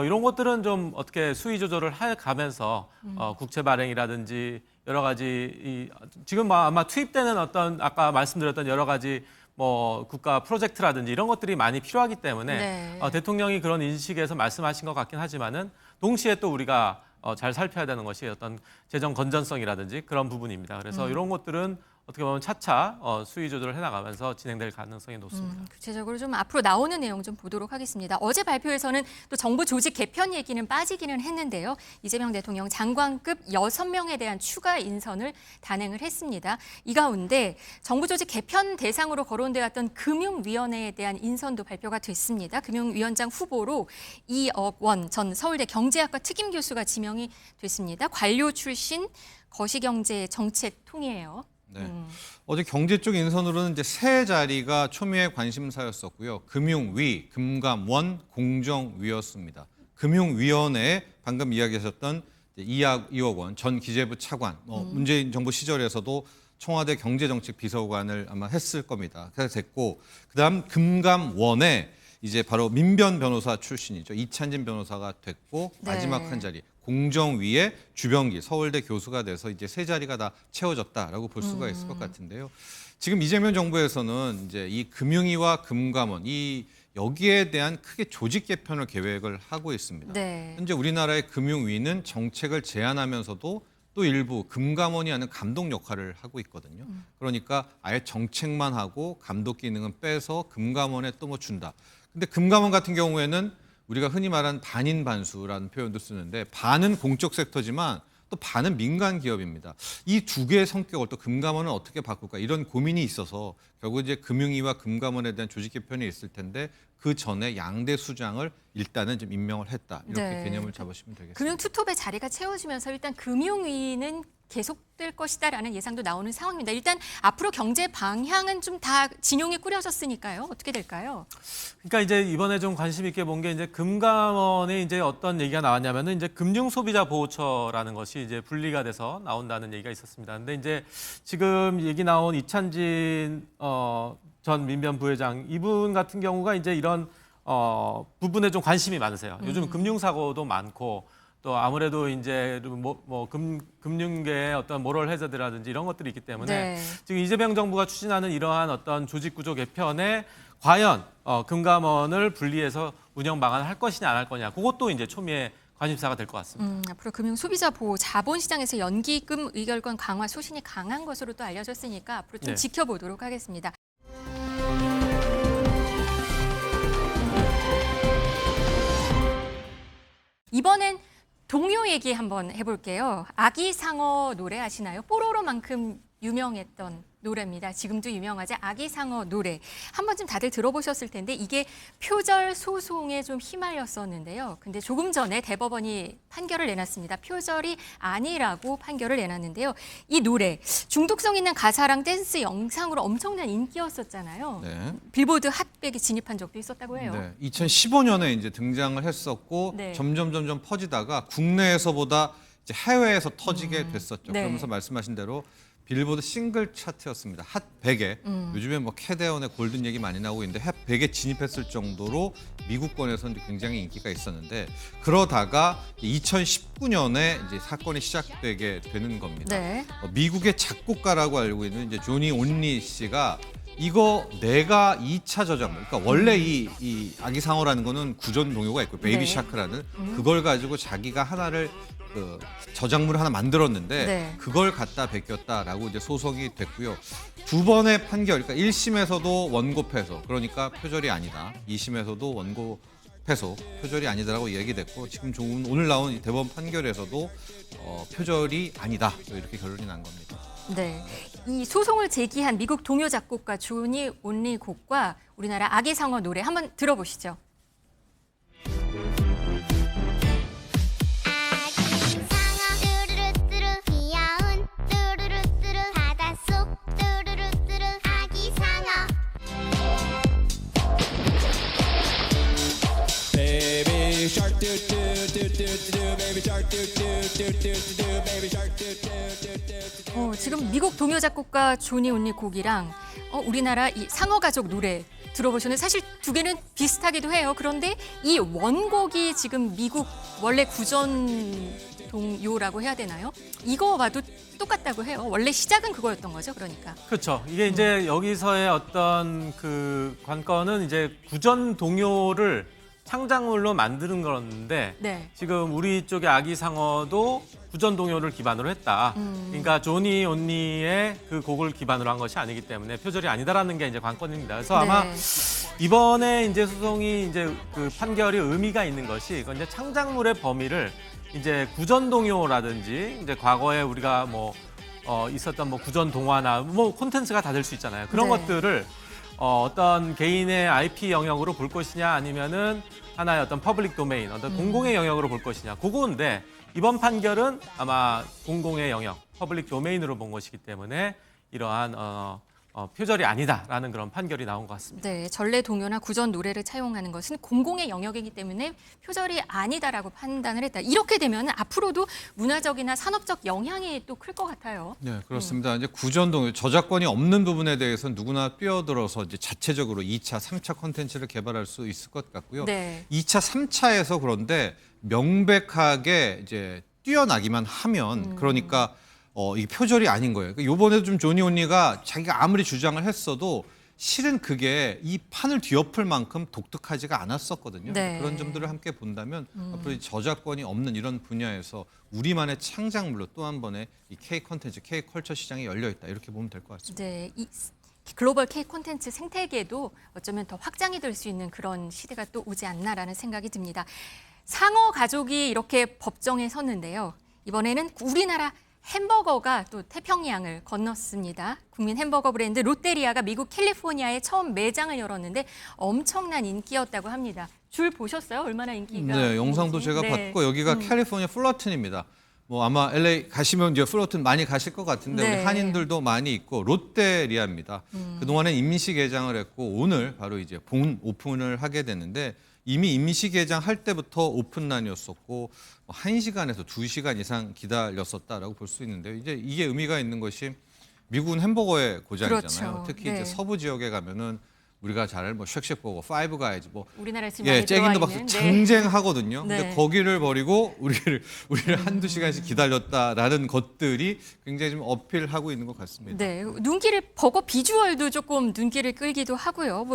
이런 것들은 좀 어떻게 수위 조절을 해 가면서 국채 발행이라든지 여러 가지 지금 아마 투입되는 어떤 아까 말씀드렸던 여러 가지 뭐 국가 프로젝트라든지 이런 것들이 많이 필요하기 때문에 네. 대통령이 그런 인식에서 말씀하신 것 같긴 하지만은 동시에 또 우리가 잘 살펴야 되는 것이 어떤 재정 건전성이라든지 그런 부분입니다. 그래서 이런 것들은 어떻게 보면 차차 수위 조절을 해나가면서 진행될 가능성이 높습니다. 구체적으로 좀 앞으로 나오는 내용 좀 보도록 하겠습니다. 어제 발표에서는 또 정부 조직 개편 얘기는 빠지기는 했는데요. 이재명 대통령 장관급 6명에 대한 추가 인선을 단행을 했습니다. 이 가운데 정부 조직 개편 대상으로 거론되었던 금융위원회에 대한 인선도 발표가 됐습니다. 금융위원장 후보로 이억 원 전 서울대 경제학과 특임 교수가 지명이 됐습니다. 관료 출신 거시경제정책통이에요. 네. 어제 경제 쪽 인선으로는 이제 세 자리가 초미의 관심사였었고요. 금융위, 금감원, 공정위였습니다. 금융위원회에 방금 이야기하셨던 이억 원 전 기재부 차관, 문재인 정부 시절에서도 청와대 경제정책비서관을 아마 했을 겁니다. 그래서 됐고, 그다음 금감원에 이제 바로 민변 변호사 출신이죠. 이찬진 변호사가 됐고, 마지막 한 자리. 공정위의 주병기 서울대 교수가 돼서 이제 세 자리가 다 채워졌다라고 볼 수가 있을 것 같은데요. 지금 이재명 정부에서는 이제 이 금융위와 금감원 여기에 대한 크게 조직 개편을 계획을 하고 있습니다. 네. 현재 우리나라의 금융위는 정책을 제안하면서도 또 일부 금감원이 하는 감독 역할을 하고 있거든요. 그러니까 아예 정책만 하고 감독 기능은 빼서 금감원에 또 뭐 준다. 근데 금감원 같은 경우에는 우리가 흔히 말하는 반인반수라는 표현도 쓰는데 반은 공적 섹터지만 또 반은 민간 기업입니다. 이 두 개의 성격을 또 금감원은 어떻게 바꿀까 이런 고민이 있어서 결국 이제 금융위와 금감원에 대한 조직 개편이 있을 텐데 그 전에 양대 수장을 일단은 좀 임명을 했다. 이렇게 네. 개념을 잡으시면 되겠습니다. 금융 투톱의 자리가 채워지면서 일단 금융위는 계속될 것이다라는 예상도 나오는 상황입니다. 일단 앞으로 경제 방향은 좀 다 진용이 꾸려졌으니까요. 어떻게 될까요? 그러니까 이제 이번에 좀 관심 있게 본 게 이제 금감원에 이제 어떤 얘기가 나왔냐면은 이제 금융 소비자 보호처라는 것이 이제 분리가 돼서 나온다는 얘기가 있었습니다. 근데 이제 지금 얘기 나온 이찬진 전 민변 부회장 이분 같은 경우가 이제 이런 부분에 좀 관심이 많으세요. 요즘 금융 사고도 많고 또 아무래도 이제 금융계의 어떤 모럴 해저드라든지 이런 것들이 있기 때문에 네. 지금 이재명 정부가 추진하는 이러한 어떤 조직 구조 개편에 과연 금감원을 분리해서 운영 방안을 할 것이냐 안 할 거냐 그것도 이제 초미의 관심사가 될 것 같습니다. 앞으로 금융 소비자 보호, 자본시장에서 연기금 의결권 강화 소신이 강한 것으로 또 알려졌으니까 앞으로 좀 네. 지켜보도록 하겠습니다. 이번엔 동요 얘기 한번 해볼게요. 아기 상어 노래 아시나요? 뽀로로만큼 유명했던 노래입니다. 지금도 유명하지 아기 상어 노래. 한 번쯤 다들 들어보셨을 텐데 이게 표절 소송에 좀 휘말렸었는데요. 근데 조금 전에 대법원이 판결을 내놨습니다. 표절이 아니라고 판결을 내놨는데요. 이 노래 중독성 있는 가사랑 댄스 영상으로 엄청난 인기였었잖아요. 네. 빌보드 핫백에 진입한 적도 있었다고 해요. 네, 2015년에 이제 등장을 했었고 네. 점점 퍼지다가 국내에서보다 이제 해외에서 터지게 됐었죠. 네. 그러면서 말씀하신 대로 빌보드 싱글 차트였습니다. 핫 100에 요즘에 뭐 캐대언의 골든 얘기 많이 나오고 있는데 핫 100에 진입했을 정도로 미국권에서는 굉장히 인기가 있었는데 그러다가 2019년에 이제 사건이 시작되게 되는 겁니다. 네. 미국의 작곡가라고 알고 있는 이제 조니 온리 씨가 이거 내가 2차 저작물, 그러니까 원래 이 아기 상어라는 거는 구전 동요가 있고 베이비 네. 샤크라는 그걸 가지고 자기가 하나를 저작물을 하나 만들었는데 네. 그걸 갖다 베꼈다라고 이제 소송이 됐고요. 두 번의 판결, 그러니까 1심에서도 원고 패소, 그러니까 표절이 아니다. 2심에서도 원고 패소, 표절이 아니다라고 얘기됐고 지금 오늘 나온 이 대법원 판결에서도 표절이 아니다. 이렇게 결론이 난 겁니다. 네, 이 소송을 제기한 미국 동요 작곡가 조니 온리 곡과 우리나라 아기 상어 노래 한번 들어보시죠. 상어 뚜루루뚜루 귀여운 뚜루루뚜루 바닷속 뚜루루뚜루 아기 상어 Baby shark do do do do do baby shark do do do do do baby shark do do do do 지금 미국 동요 작곡가 조니 온리 곡이랑 우리나라 이 상어 가족 노래 들어보시는 사실 두 개는 비슷하기도 해요. 그런데 이 원곡이 지금 미국 원래 구전 동요라고 해야 되나요? 이거 봐도 똑같다고 해요. 원래 시작은 그거였던 거죠, 그러니까. 그렇죠. 이게 이제 여기서의 어떤 그 관건은 이제 구전 동요를 창작물로 만드는 건데 네. 지금 우리 쪽의 아기 상어도 구전 동요를 기반으로 했다. 그러니까 조니 온니의 그 곡을 기반으로 한 것이 아니기 때문에 표절이 아니다라는 게 이제 관건입니다. 그래서 아마 네. 이번에 이제 소송이 이제 그 판결이 의미가 있는 것이 이건 이제 창작물의 범위를 이제 구전 동요라든지 이제 과거에 우리가 뭐 있었던 뭐 구전 동화나 뭐 콘텐츠가 다 될 수 있잖아요. 그런 네. 것들을 어떤 개인의 IP 영역으로 볼 것이냐 아니면은 하나의 어떤 퍼블릭 도메인, 어떤 공공의 영역으로 볼 것이냐. 그거인데 이번 판결은 아마 공공의 영역, 퍼블릭 도메인으로 본 것이기 때문에 이러한 표절이 아니다라는 그런 판결이 나온 것 같습니다. 네, 전래 동요나 구전 노래를 차용하는 것은 공공의 영역이기 때문에 표절이 아니다라고 판단을 했다. 이렇게 되면 앞으로도 문화적이나 산업적 영향이 또 클 것 같아요. 네, 그렇습니다. 이제 구전동 저작권이 없는 부분에 대해서는 누구나 뛰어들어서 이제 자체적으로 2차, 3차 콘텐츠를 개발할 수 있을 것 같고요. 네. 2차, 3차에서 그런데 명백하게 이제 뛰어나기만 하면 그러니까 이게 표절이 아닌 거예요. 이번에도 좀 조니 온니가 자기가 아무리 주장을 했어도 실은 그게 이 판을 뒤엎을 만큼 독특하지가 않았었거든요. 네. 그런 점들을 함께 본다면 앞으로 이 저작권이 없는 이런 분야에서 우리만의 창작물로 또 한 번의 이 K 콘텐츠, K 컬처 시장이 열려 있다 이렇게 보면 될 것 같습니다. 네, 이 글로벌 K 콘텐츠 생태계도 어쩌면 더 확장이 될 수 있는 그런 시대가 또 오지 않나라는 생각이 듭니다. 상어 가족이 이렇게 법정에 섰는데요. 이번에는 우리나라 햄버거가 또 태평양을 건넜습니다. 국민 햄버거 브랜드 롯데리아가 미국 캘리포니아에 처음 매장을 열었는데 엄청난 인기였다고 합니다. 줄 보셨어요? 얼마나 인기가 네, 영상도 있는지? 제가 네. 봤고 여기가 캘리포니아 풀러튼입니다. 뭐 아마 LA 가시면 이제 풀러튼 많이 가실 것 같은데 네. 우리 한인들도 많이 있고 롯데리아입니다. 그동안엔 임시 개장을 했고 오늘 바로 이제 본 오픈을 하게 되는데 이미 임시 개장할 때부터 오픈란이었었고 1시간에서 2시간 이상 기다렸었다라고 볼 수 있는데요. 이제 이게 의미가 있는 것이 미국은 햄버거의 고장이잖아요. 그렇죠. 특히 네. 이제 서부 지역에 가면은 우리가 잘 뭐 쉑쉑버거, 파이브 가이즈 뭐 우리나라에서 많이 예, 들어와 잭인더 박스 있는, 쟁쟁하거든요. 네. 근데 거기를 버리고 우리를 한두 시간씩 기다렸다라는 것들이 굉장히 좀 어필하고 있는 것 같습니다. 네, 눈길을 버거 비주얼도 조금 눈길을 끌기도 하고요.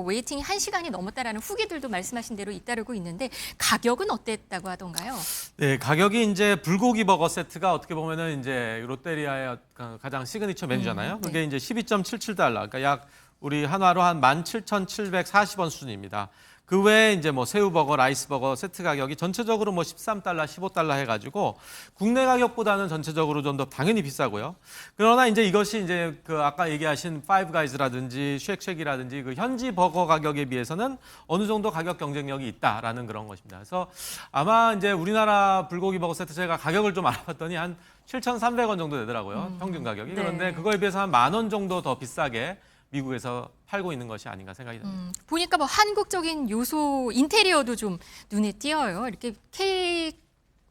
웨이팅이 1시간이 넘었다라는 후기들도 말씀하신 대로 잇따르고 있는데 가격은 어땠다고 하던가요? 네, 가격이 이제 불고기 버거 세트가 어떻게 보면은 이제 롯데리아의 가장 시그니처 메뉴잖아요. 네. 그게 이제 12.77달러, 그러니까 약 우리 한화로 한 17,740원 수준입니다. 그 외에 이제 뭐 새우버거, 라이스버거 세트 가격이 전체적으로 뭐 13달러, 15달러 해가지고 국내 가격보다는 전체적으로 좀 더 당연히 비싸고요. 그러나 이제 이것이 이제 그 아까 얘기하신 파이브 가이즈라든지 쉑쉑이라든지 그 현지 버거 가격에 비해서는 어느 정도 가격 경쟁력이 있다라는 그런 것입니다. 그래서 아마 이제 우리나라 불고기 버거 세트 제가 가격을 좀 알아봤더니 한 7,300원 정도 되더라고요. 평균 가격이. 네. 그런데 그거에 비해서 한 10,000원 정도 더 비싸게 미국에서 팔고 있는 것이 아닌가 생각이 듭니다. 보니까 뭐 한국적인 요소 인테리어도 좀 눈에 띄어요. 이렇게 K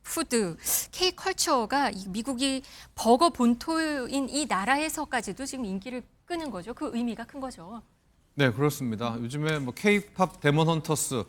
푸드, K 컬처가 이 미국이 버거 본토인 이 나라에서까지도 지금 인기를 끄는 거죠. 그 의미가 큰 거죠. 네, 그렇습니다. 요즘에 뭐 K-팝 데몬 헌터스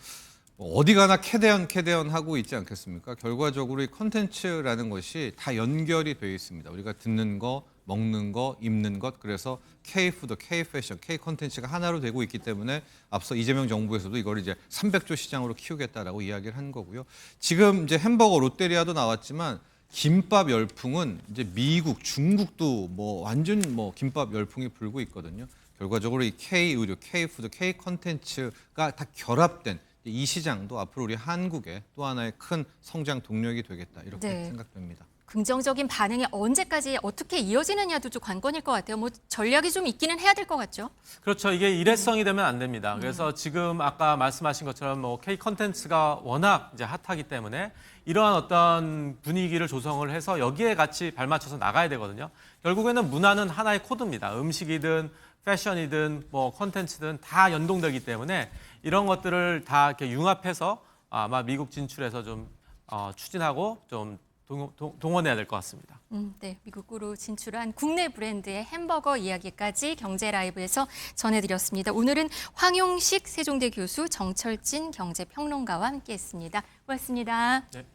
뭐 어디 가나 캐대언 하고 있지 않겠습니까? 결과적으로 이 컨텐츠라는 것이 다 연결이 되어 있습니다. 우리가 듣는 거, 먹는 거, 입는 것, 그래서 K-푸드, K-패션, K-컨텐츠가 하나로 되고 있기 때문에 앞서 이재명 정부에서도 이걸 이제 300조 시장으로 키우겠다라고 이야기를 한 거고요. 지금 이제 햄버거 롯데리아도 나왔지만 김밥 열풍은 이제 미국, 중국도 뭐 완전 뭐 김밥 열풍이 불고 있거든요. 결과적으로 이 K-의류, K-푸드, K-컨텐츠가 다 결합된 이 시장도 앞으로 우리 한국의 또 하나의 큰 성장 동력이 되겠다 이렇게 네. 생각됩니다. 긍정적인 반응이 언제까지 어떻게 이어지느냐도 좀 관건일 것 같아요. 뭐 전략이 좀 있기는 해야 될 것 같죠. 그렇죠. 이게 일회성이 되면 안 됩니다. 그래서 지금 아까 말씀하신 것처럼 뭐 K 컨텐츠가 워낙 이제 핫하기 때문에 이러한 어떤 분위기를 조성을 해서 여기에 같이 발맞춰서 나가야 되거든요. 결국에는 문화는 하나의 코드입니다. 음식이든 패션이든 뭐 컨텐츠든 다 연동되기 때문에 이런 것들을 다 이렇게 융합해서 아마 미국 진출해서 좀 추진하고 좀 동원해야 될 것 같습니다. 네, 미국으로 진출한 국내 브랜드의 햄버거 이야기까지 경제라이브에서 전해드렸습니다. 오늘은 황용식 세종대 교수, 정철진 경제평론가와 함께했습니다. 고맙습니다. 네.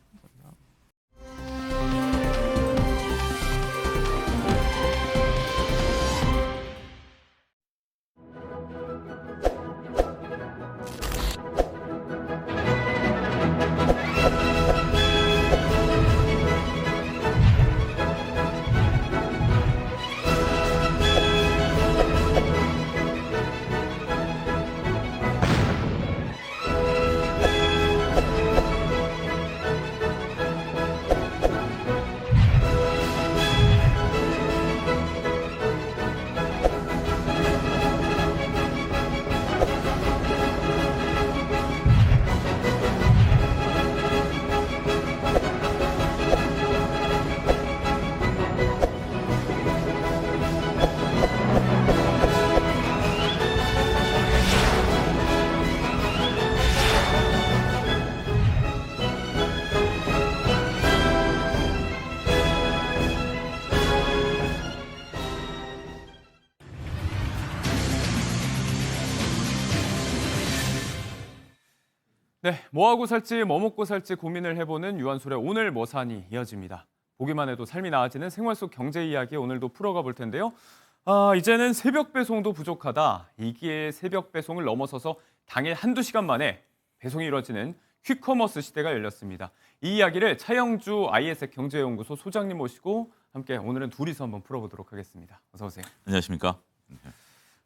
네, 뭐 하고 살지, 뭐 먹고 살지 고민을 해보는 유한솔의 오늘 뭐 사니 이어집니다. 보기만 해도 삶이 나아지는 생활 속 경제 이야기 오늘도 풀어가 볼 텐데요. 이제는 새벽 배송도 부족하다. 이기의 새벽 배송을 넘어서서 당일 한두 시간 만에 배송이 이루어지는 퀵커머스 시대가 열렸습니다. 이 이야기를 차영주 ISF 경제연구소 소장님 모시고 함께 오늘은 둘이서 한번 풀어보도록 하겠습니다. 어서 오세요. 안녕하십니까?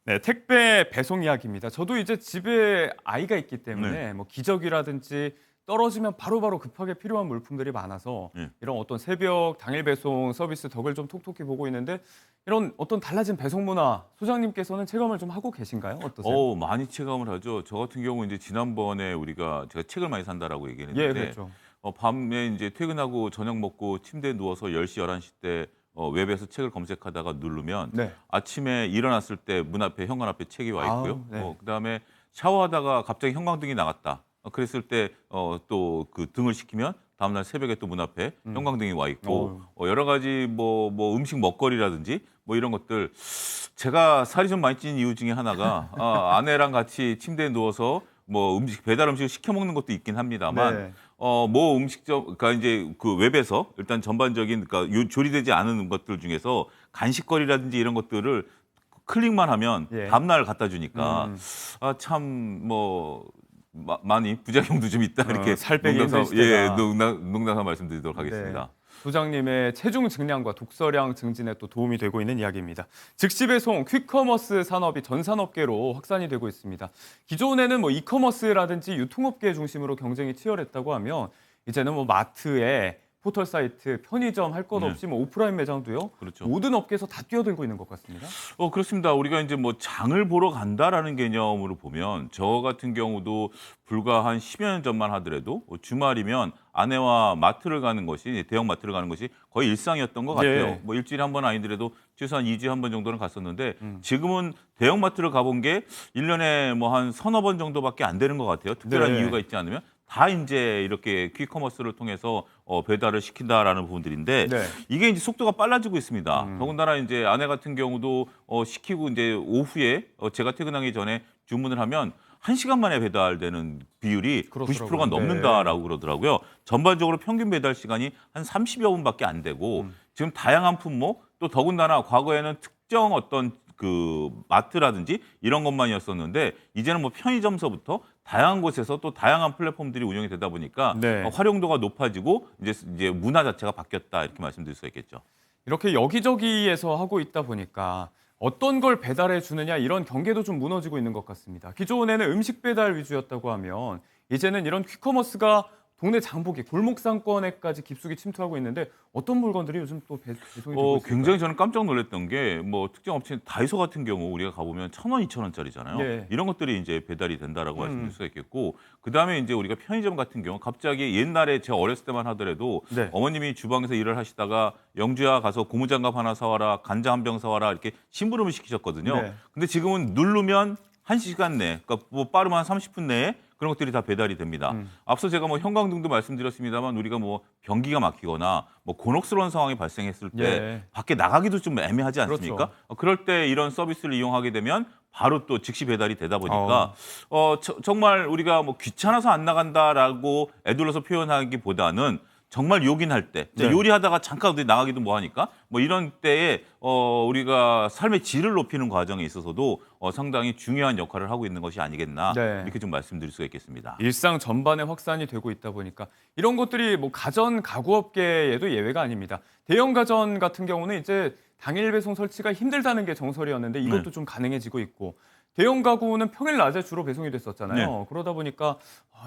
네, 택배 배송 이야기입니다. 저도 이제 집에 아이가 있기 때문에 뭐 기저귀라든지 떨어지면 바로바로 급하게 필요한 물품들이 많아서 이런 어떤 새벽 당일 배송 서비스 덕을 좀 톡톡히 보고 있는데 이런 어떤 달라진 배송 문화 소장님께서는 체감을 좀 하고 계신가요? 어떠세요? 많이 체감을 하죠. 저 같은 경우 이제 지난번에 제가 책을 많이 산다라고 얘기했는데 예, 그렇죠. 밤에 이제 퇴근하고 저녁 먹고 침대에 누워서 10시, 11시 때 웹에서 책을 검색하다가 누르면 네. 아침에 일어났을 때 문 앞에 현관 앞에 책이 와 있고요. 네. 그다음에 샤워하다가 갑자기 형광등이 나갔다. 그랬을 때 또 그 등을 시키면 다음날 새벽에 또 문 앞에 형광등이 와 있고 여러 가지 뭐 음식 먹거리라든지 뭐 이런 것들 제가 살이 좀 많이 찐 이유 중에 하나가 아내랑 같이 침대에 누워서 뭐 배달 음식을 시켜 먹는 것도 있긴 합니다만 네. 뭐 음식점 그러니까 이제 그 웹에서 일단 전반적인 그러니까 조리되지 않은 것들 중에서 간식거리라든지 이런 것들을 클릭만 하면 예. 다음날 갖다 주니까 참 뭐 많이 부작용도 좀 있다 이렇게 살 빼기 농담 힘든 시대다. 농담삼아 말씀드리도록 하겠습니다. 소장님의 체중 증량과 독서량 증진에 또 도움이 되고 있는 이야기입니다. 즉시 배송, 퀵커머스 산업이 전 산업계로 확산이 되고 있습니다. 기존에는 뭐 이커머스라든지 유통업계 중심으로 경쟁이 치열했다고 하면 이제는 뭐 마트에 포털 사이트, 편의점 할 것 없이 뭐 오프라인 매장도요. 그렇죠. 모든 업계에서 다 뛰어들고 있는 것 같습니다. 그렇습니다. 우리가 이제 뭐 장을 보러 간다라는 개념으로 보면 저 같은 경우도 불과 한 10여 년 전만 하더라도 주말이면 아내와 마트를 가는 것이 대형 마트를 가는 것이 거의 일상이었던 것 같아요. 예. 뭐 일주일에 한 번 아니더라도 최소한 2주에 한 번 정도는 갔었는데 지금은 대형 마트를 가본 게 1년에 뭐 한 서너 번 정도밖에 안 되는 것 같아요. 특별한 네. 이유가 있지 않으면 다 이제 이렇게 퀵커머스를 통해서 배달을 시킨다라는 부분들인데 네. 이게 이제 속도가 빨라지고 있습니다. 더군다나 이제 아내 같은 경우도 시키고 이제 오후에 제가 퇴근하기 전에 주문을 하면 1시간 만에 배달되는 비율이 그렇더라고요. 90%가 넘는다라고 그러더라고요. 전반적으로 평균 배달 시간이 한 30여 분밖에 안 되고 지금 다양한 품목 또 더군다나 과거에는 특정 어떤 그 마트라든지 이런 것만이었었는데 이제는 뭐 편의점서부터 다양한 곳에서 또 다양한 플랫폼들이 운영이 되다 보니까 네. 활용도가 높아지고 이제 문화 자체가 바뀌었다 이렇게 말씀드릴 수 있겠죠. 이렇게 여기저기에서 하고 있다 보니까 어떤 걸 배달해 주느냐 이런 경계도 좀 무너지고 있는 것 같습니다. 기존에는 음식 배달 위주였다고 하면 이제는 이런 퀵커머스가 동네 장보기, 골목 상권에까지 깊숙이 침투하고 있는데 어떤 물건들이 요즘 또 배송이 되고 있을까요? 굉장히 저는 깜짝 놀랐던 게 뭐 특정 업체 다이소 같은 경우 우리가 가보면 1,000원, 2,000원짜리잖아요. 예. 이런 것들이 이제 배달이 된다라고 말씀드릴 수가 있겠고 그다음에 이제 우리가 편의점 같은 경우 갑자기 옛날에 제가 어렸을 때만 하더라도 네. 어머님이 주방에서 일을 하시다가 영주야 가서 고무장갑 하나 사와라, 간장 한 병 사와라 이렇게 심부름을 시키셨거든요. 네. 근데 지금은 누르면 1시간 내에, 그러니까 뭐 빠르면 한 30분 내에 그런 것들이 다 배달이 됩니다. 앞서 제가 뭐 형광등도 말씀드렸습니다만 우리가 뭐 변기가 막히거나 뭐 곤혹스러운 상황이 발생했을 때 예. 밖에 나가기도 좀 애매하지 않습니까? 그렇죠. 그럴 때 이런 서비스를 이용하게 되면 바로 또 즉시 배달이 되다 보니까 정말 우리가 뭐 귀찮아서 안 나간다라고 애둘러서 표현하기보다는 정말 요긴할 때 네. 요리하다가 잠깐 어디 나가기도 뭐하니까 뭐 이런 때에 우리가 삶의 질을 높이는 과정에 있어서도 상당히 중요한 역할을 하고 있는 것이 아니겠나 네. 이렇게 좀 말씀드릴 수가 있겠습니다. 일상 전반에 확산이 되고 있다 보니까 이런 것들이 뭐 가전 가구업계에도 예외가 아닙니다. 대형 가전 같은 경우는 이제 당일 배송 설치가 힘들다는 게 정설이었는데 이것도 좀 가능해지고 있고 대형 가구는 평일 낮에 주로 배송이 됐었잖아요. 그러다 보니까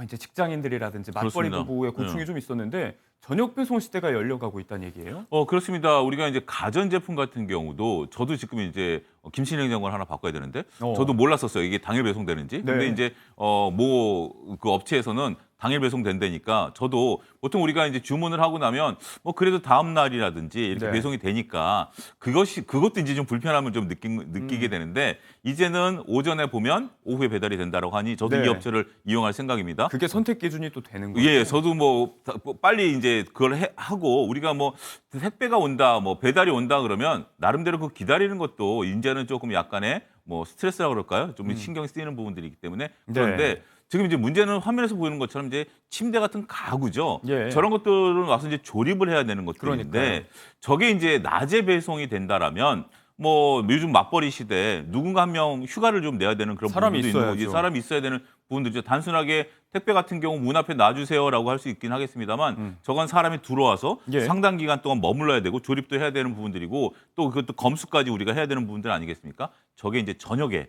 이제 직장인들이라든지 맞벌이 그렇습니다. 부부의 고충이 좀 있었는데 저녁 배송 시대가 열려가고 있다는 얘기예요? 그렇습니다. 우리가 이제 가전제품 같은 경우도 저도 지금 이제 김치냉장고를 하나 바꿔야 되는데 저도 몰랐었어요. 이게 당일 배송되는지. 근데 네. 이제 뭐 그 업체에서는 당일 배송된다니까 저도 보통 우리가 이제 주문을 하고 나면 뭐 그래도 다음 날이라든지 이렇게 네. 배송이 되니까 그것도 이제 좀 불편함을 좀 느끼게 되는데 이제는 오전에 보면 오후에 배달이 된다라고 하니 저도 네. 이 업체를 이용할 생각입니다. 그게 선택 기준이 또 되는 거예요? 예, 저도 뭐 빨리 이제 그걸 하고 우리가 뭐 택배가 온다, 뭐 배달이 온다 그러면 나름대로 그 기다리는 것도 이제는 조금 약간의 뭐 스트레스라고 그럴까요? 좀 신경이 쓰이는 부분들이기 때문에 그런데 지금 이제 문제는 화면에서 보이는 것처럼 이제 침대 같은 가구죠. 예. 저런 것들은 와서 이제 조립을 해야 되는 것들인데 그러니까요. 저게 이제 낮에 배송이 된다라면 뭐 요즘 맞벌이 시대에 누군가 한 명 휴가를 좀 내야 되는 그런 사람이 부분도 있는 거지. 있어야죠. 사람이 있어야 되는 부분들이죠. 단순하게 택배 같은 경우 문 앞에 놔주세요라고 할 수 있긴 하겠습니다만 저건 사람이 들어와서 예. 상당 기간 동안 머물러야 되고 조립도 해야 되는 부분들이고 또 그것도 검수까지 우리가 해야 되는 부분들 아니겠습니까? 저게 이제 저녁에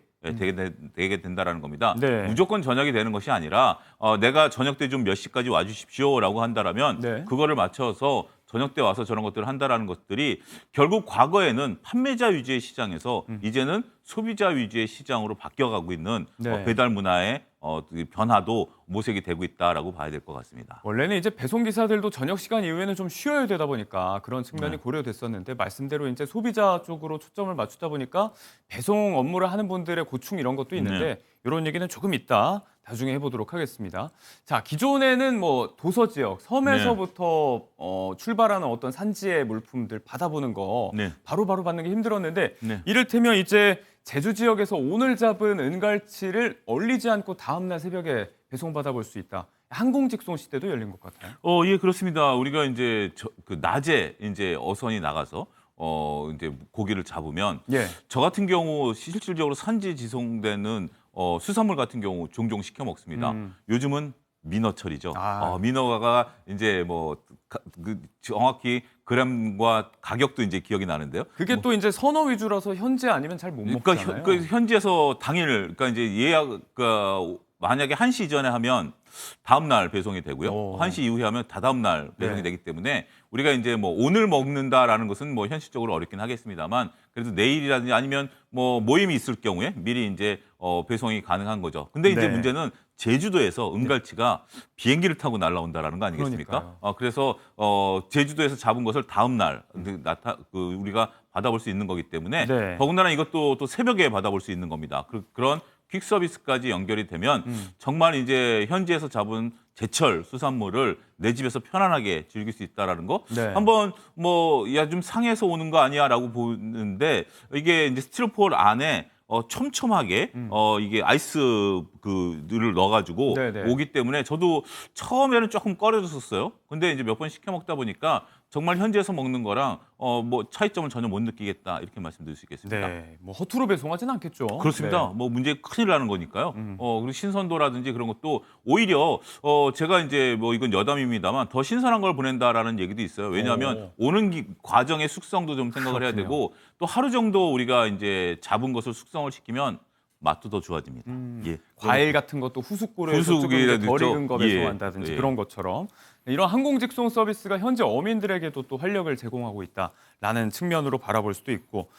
되게 된다라는 겁니다. 네. 무조건 저녁이 되는 것이 아니라 내가 저녁 때 좀 몇 시까지 와주십시오라고 한다라면 네. 그거를 맞춰서 저녁 때 와서 저런 것들을 한다라는 것들이 결국 과거에는 판매자 위주의 시장에서 이제는 소비자 위주의 시장으로 바뀌어가고 있는 네. 배달 문화의 변화도 모색이 되고 있다라고 봐야 될 것 같습니다. 원래는 이제 배송 기사들도 저녁 시간 이후에는 좀 쉬어야 되다 보니까 그런 측면이 네. 고려됐었는데 말씀대로 이제 소비자 쪽으로 초점을 맞추다 보니까 배송 업무를 하는 분들의 고충 이런 것도 있는데 네. 이런 얘기는 조금 이따 나중에 해보도록 하겠습니다. 자, 기존에는 뭐 도서 지역, 섬에서부터 출발하는 어떤 산지의 물품들 받아보는 거 네. 바로바로 받는 게 힘들었는데 네. 이를테면 이제 제주 지역에서 오늘 잡은 은갈치를 얼리지 않고 다음날 새벽에 배송받아볼 수 있다. 항공 직송 시대도 열린 것 같아요. 예, 그렇습니다. 우리가 이제 그 낮에 이제 어선이 나가서 이제 고기를 잡으면 예. 저 같은 경우 실질적으로 산지 지송되는 수산물 같은 경우 종종 시켜 먹습니다. 요즘은 민어철이죠. 아. 민어가 이제 뭐 정확히 그램과 가격도 이제 기억이 나는데요. 그게 또 이제 선어 위주라서 현재 아니면 잘 못 먹잖아요. 그러니까 현지에서 당일, 그러니까 이제 예약, 만약에 1시 이전에 하면 다음 날 배송이 되고요. 오. 1시 이후에 하면 다다음 날 배송이 네. 되기 때문에 우리가 이제 뭐 오늘 먹는다라는 것은 뭐 현실적으로 어렵긴 하겠습니다만 그래도 내일이라든지 아니면 뭐 모임이 있을 경우에 미리 이제 배송이 가능한 거죠. 근데 이제 네. 문제는 제주도에서 은갈치가 비행기를 타고 날아온다라는 거 아니겠습니까? 그러니까요. 그래서 제주도에서 잡은 것을 다음 날 우리가 받아볼 수 있는 거기 때문에 네. 더군다나 이것도 또 새벽에 받아볼 수 있는 겁니다. 그런 퀵 서비스까지 연결이 되면 정말 이제 현지에서 잡은 제철 수산물을 내 집에서 편안하게 즐길 수 있다라는 거. 네. 한번 좀 상해서 오는 거 아니야라고 보는데 이게 이제 스티로폼 안에 촘촘하게 이게 아이스 를 넣어가지고 네네. 오기 때문에 저도 처음에는 조금 꺼려졌었어요. 근데 이제 몇 번 시켜 먹다 보니까 정말 현지에서 먹는 거랑 뭐 차이점을 전혀 못 느끼겠다 이렇게 말씀드릴 수 있겠습니다. 네, 뭐 허투루 배송하지는 않겠죠. 그렇습니다. 네. 뭐 문제 큰일 나는 거니까요. 그리고 신선도라든지 그런 것도 오히려 제가 이제 뭐 이건 여담입니다만 더 신선한 걸 보낸다라는 얘기도 있어요. 왜냐하면 오는 과정의 숙성도 좀 생각을 해야 그렇군요. 되고 또 하루 정도 우리가 이제 잡은 것을 숙성을 시키면 맛도 더 좋아집니다. 예. 과일 같은 것도 후숙고를 후숙이라도 덜 있죠. 익은 거 예. 배송한다든지 예. 그런 것처럼 이런 항공 직송 서비스가 현재 어민들에게도 또 활력을 제공하고 있다라는 측면으로 바라볼 수도 있고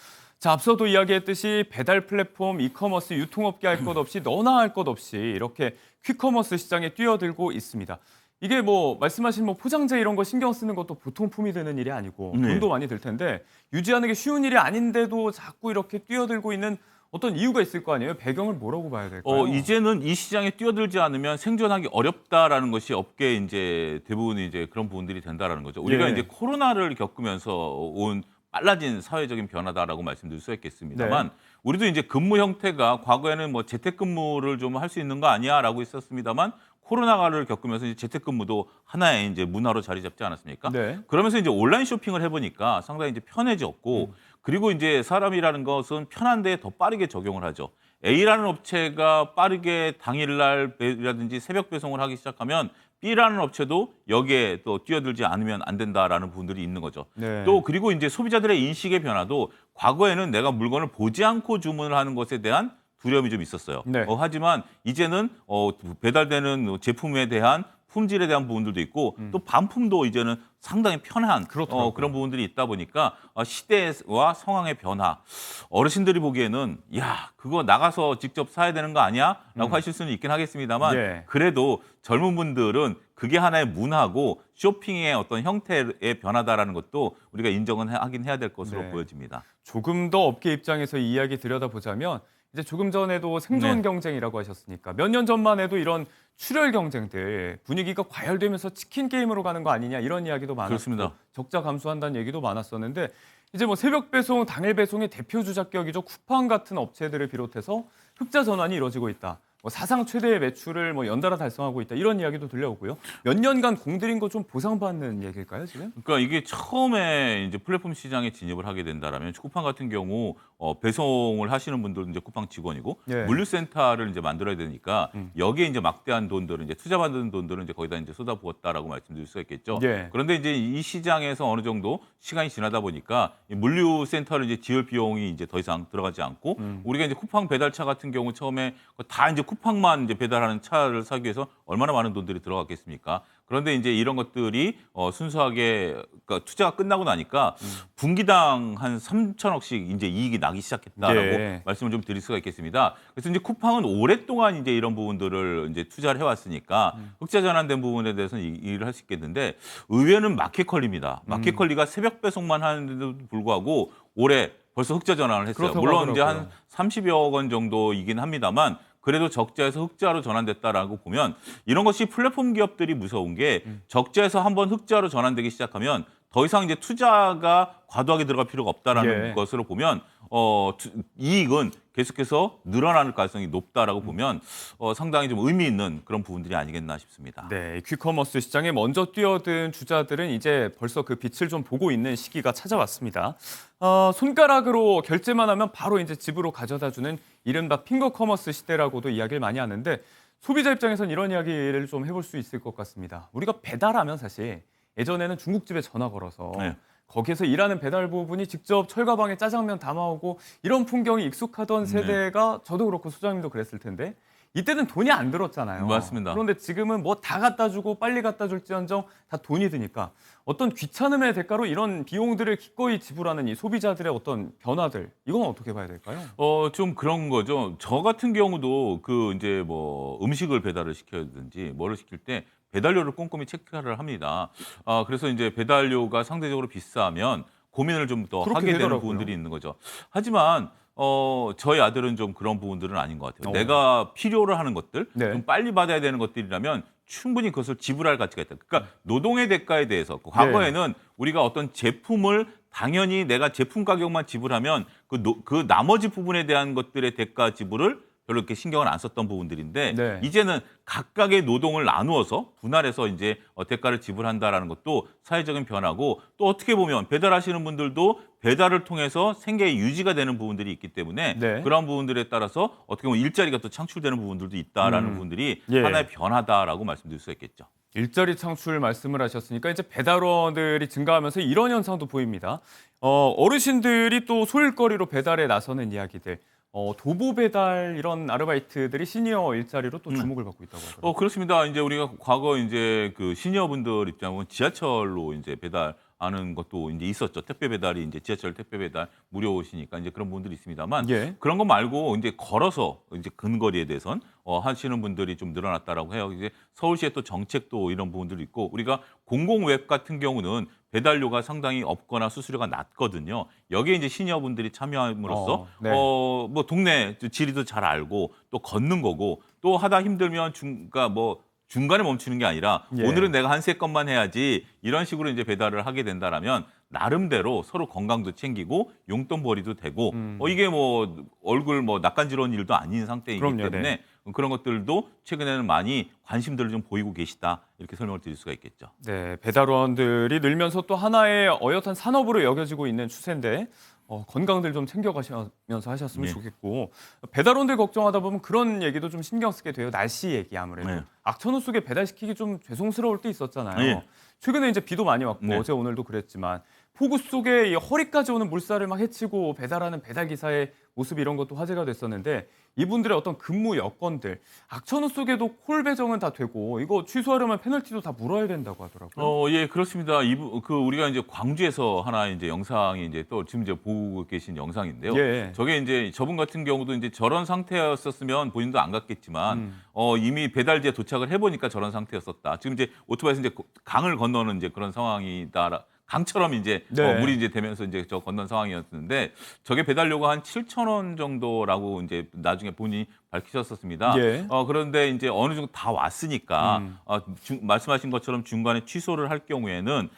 자, 앞서도 이야기했듯이 배달 플랫폼, 이커머스, 유통업계 할 것 없이 너나 할 것 없이 이렇게 퀵커머스 시장에 뛰어들고 있습니다. 이게 뭐 말씀하신 뭐 포장재 이런 거 신경 쓰는 것도 보통 품이 되는 일이 아니고 네. 돈도 많이 들 텐데 유지하는 게 쉬운 일이 아닌데도 자꾸 이렇게 뛰어들고 있는 어떤 이유가 있을 거 아니에요? 배경을 뭐라고 봐야 될까요? 이제는 이 시장에 뛰어들지 않으면 생존하기 어렵다라는 것이 업계 이제 대부분 이제 그런 부분들이 된다라는 거죠. 우리가 예. 이제 코로나를 겪으면서 온 빨라진 사회적인 변화다라고 말씀드릴 수 있겠습니다만 네. 우리도 이제 근무 형태가 과거에는 뭐 재택근무를 좀 할 수 있는 거 아니야라고 했었습니다만 코로나를 겪으면서 이제 재택근무도 하나의 이제 문화로 자리 잡지 않았습니까? 네. 그러면서 이제 온라인 쇼핑을 해보니까 상당히 이제 편해졌고 그리고 이제 사람이라는 것은 편한데 더 빠르게 적용을 하죠. A라는 업체가 빠르게 당일날이라든지 새벽 배송을 하기 시작하면 B라는 업체도 여기에 또 뛰어들지 않으면 안 된다라는 부분들이 있는 거죠. 네. 또 그리고 이제 소비자들의 인식의 변화도 과거에는 내가 물건을 보지 않고 주문을 하는 것에 대한 두려움이 좀 있었어요. 네. 하지만 이제는 배달되는 제품에 대한 품질에 대한 부분들도 있고 또 반품도 이제는 상당히 편한 그렇더라고요. 그런 부분들이 있다 보니까 시대와 상황의 변화 어르신들이 보기에는 야 그거 나가서 직접 사야 되는 거 아니야? 라고 하실 수는 있긴 하겠습니다만 예. 그래도 젊은 분들은 그게 하나의 문화고 쇼핑의 어떤 형태의 변화다라는 것도 우리가 인정은 하긴 해야 될 것으로 네. 보여집니다. 조금 더 업계 입장에서 이 이야기 들여다보자면 이제 조금 전에도 생존 네. 경쟁이라고 하셨으니까 몇 년 전만 해도 이런 출혈 경쟁들 분위기가 과열되면서 치킨 게임으로 가는 거 아니냐 이런 이야기도 많았고 그렇습니다. 적자 감소한다는 얘기도 많았었는데 이제 뭐 새벽 배송, 당일 배송의 대표 주자격이죠. 쿠팡 같은 업체들을 비롯해서 흑자 전환이 이루어지고 있다. 사상 최대의 매출을 연달아 달성하고 있다 이런 이야기도 들려오고요. 몇 년간 공들인 거 좀 보상받는 얘기일까요 지금? 그러니까 이게 처음에 이제 플랫폼 시장에 진입을 하게 된다라면 쿠팡 같은 경우 배송을 하시는 분들은 이제 쿠팡 직원이고 예. 물류센터를 이제 만들어야 되니까 여기에 이제 막대한 돈들을 이제 투자받는 돈들은 이제 거기다 이제 쏟아부었다라고 말씀드릴 수가 있겠죠. 예. 그런데 이제 이 시장에서 어느 정도 시간이 지나다 보니까 이 물류센터를 이제 지을 비용이 이제 더 이상 들어가지 않고 우리가 이제 쿠팡 배달차 같은 경우 처음에 다 이제 쿠팡만 이제 배달하는 차를 사기 위해서 얼마나 많은 돈들이 들어갔겠습니까? 그런데 이제 이런 것들이 순수하게 그러니까 투자가 끝나고 나니까 분기당 한 3천억씩 이제 이익이 나기 시작했다라고 예. 말씀을 좀 드릴 수가 있겠습니다. 그래서 이제 쿠팡은 오랫동안 이제 이런 부분들을 이제 투자를 해왔으니까 흑자 전환된 부분에 대해서는 일을 할 수 있겠는데 의외는 마켓컬리입니다. 마켓컬리가 새벽 배송만 하는데도 불구하고 올해 벌써 흑자 전환을 했어요. 그렇다고 물론 이제 하더라고요. 한 30여 원 정도이긴 합니다만 그래도 적자에서 흑자로 전환됐다라고 보면 이런 것이 플랫폼 기업들이 무서운 게 적자에서 한번 흑자로 전환되기 시작하면 더 이상 이제 투자가 과도하게 들어갈 필요가 없다라는 예. 것으로 보면 이익은 계속해서 늘어나는 가능성이 높다라고 보면 상당히 좀 의미 있는 그런 부분들이 아니겠나 싶습니다. 네, 퀵커머스 시장에 먼저 뛰어든 주자들은 이제 벌써 그 빛을 좀 보고 있는 시기가 찾아왔습니다. 손가락으로 결제만 하면 바로 이제 집으로 가져다주는 이른바 핑거커머스 시대라고도 이야기를 많이 하는데 소비자 입장에선 이런 이야기를 좀 해볼 수 있을 것 같습니다. 우리가 배달하면 사실 예전에는 중국집에 전화 걸어서 네. 거기에서 일하는 배달부분이 직접 철가방에 짜장면 담아오고 이런 풍경이 익숙하던 세대가 저도 그렇고 소장님도 그랬을 텐데 이때는 돈이 안 들었잖아요. 맞습니다. 그런데 지금은 뭐 다 갖다 주고 빨리 갖다 줄지언정 다 돈이 드니까 어떤 귀찮음의 대가로 이런 비용들을 기꺼이 지불하는 이 소비자들의 어떤 변화들 이건 어떻게 봐야 될까요? 좀 그런 거죠. 저 같은 경우도 그 이제 뭐 음식을 배달을 시켜야든지 뭐를 시킬 때 배달료를 꼼꼼히 체크를 합니다. 그래서 이제 배달료가 상대적으로 비싸면 고민을 좀 더 그렇게 하게 되는 되더라고요. 부분들이 있는 거죠. 하지만 저희 아들은 좀 그런 부분들은 아닌 것 같아요. 내가 필요로 하는 것들, 네. 좀 빨리 받아야 되는 것들이라면 충분히 그것을 지불할 가치가 있다. 그러니까 노동의 대가에 대해서 과거에는 우리가 어떤 제품을 당연히 내가 제품 가격만 지불하면 그 나머지 부분에 대한 것들의 대가 지불을 별로 이렇게 신경을 안 썼던 부분들인데 네. 이제는 각각의 노동을 나누어서 분할해서 이제 대가를 지불한다라는 것도 사회적인 변화고 또 어떻게 보면 배달하시는 분들도 배달을 통해서 생계 유지가 되는 부분들이 있기 때문에 네. 그런 부분들에 따라서 어떻게 보면 일자리가 또 창출되는 부분들도 있다라는 부분들이 예. 하나의 변화다라고 말씀드릴 수 있겠죠. 일자리 창출 말씀을 하셨으니까 이제 배달원들이 증가하면서 이런 현상도 보입니다. 어르신들이 또 소일거리로 배달에 나서는 이야기들. 도보 배달 이런 아르바이트들이 시니어 일자리로 또 주목을 받고 있다고 하더라고요. 그렇습니다. 이제 우리가 과거 이제 그 시니어분들 입장은 지하철로 이제 배달하는 것도 이제 있었죠. 택배 배달이 이제 지하철 택배 배달 무료시니까 이제 그런 부분들이 있습니다만 예. 그런 거 말고 이제 걸어서 이제 근거리에 대해선 하시는 분들이 좀 늘어났다라고 해요. 이제 서울시의 또 정책도 이런 부분들이 있고 우리가 공공웹 같은 경우는 배달료가 상당히 없거나 수수료가 낮거든요. 여기에 이제 시니어분들이 참여함으로써 네. 뭐 동네 지리도 잘 알고 또 걷는 거고 또 하다 힘들면 그러니까 뭐 중간에 멈추는 게 아니라 예. 오늘은 내가 한 3건만 해야지 이런 식으로 이제 배달을 하게 된다라면 나름대로 서로 건강도 챙기고 용돈벌이도 되고 이게 뭐 얼굴 뭐 낯간지러운 일도 아닌 상태이기 그럼요, 때문에 네. 그런 것들도 최근에는 많이 관심들을 좀 보이고 계시다 이렇게 설명을 드릴 수가 있겠죠. 네, 배달원들이 늘면서 또 하나의 어엿한 산업으로 여겨지고 있는 추세인데 건강들 좀 챙겨가시면서 하셨으면 네. 좋겠고 배달원들 걱정하다 보면 그런 얘기도 좀 신경 쓰게 돼요. 날씨 얘기 아무래도 네. 악천후 속에 배달시키기 좀 죄송스러울 때 있었잖아요. 네. 최근에 이제 비도 많이 왔고 네. 어제 오늘도 그랬지만 폭우 속에 이 허리까지 오는 물살을 막 헤치고 배달하는 배달 기사의 모습 이런 것도 화제가 됐었는데 이분들의 어떤 근무 여건들 악천후 속에도 콜 배정은 다 되고 이거 취소하려면 페널티도 다 물어야 된다고 하더라고요. 예, 그렇습니다. 우리가 이제 광주에서 하나 이제 영상이 이제 또 지금 이제 보고 계신 영상인데요. 예. 저게 이제 저분 같은 경우도 이제 저런 상태였었으면 본인도 안 갔겠지만 이미 배달지에 도착을 해보니까 저런 상태였었다. 지금 이제 오토바이에서 이제 강을 건너는 이제 그런 상황이다. 강처럼 이제 네. 물이 이제 되면서 이제 저 건넌 상황이었는데 저게 배달료가 한 7,000원 정도라고 이제 나중에 본인이 밝히셨었습니다. 예. 그런데 이제 어느 정도 다 왔으니까 말씀하신 것처럼 중간에 취소를 할 경우에는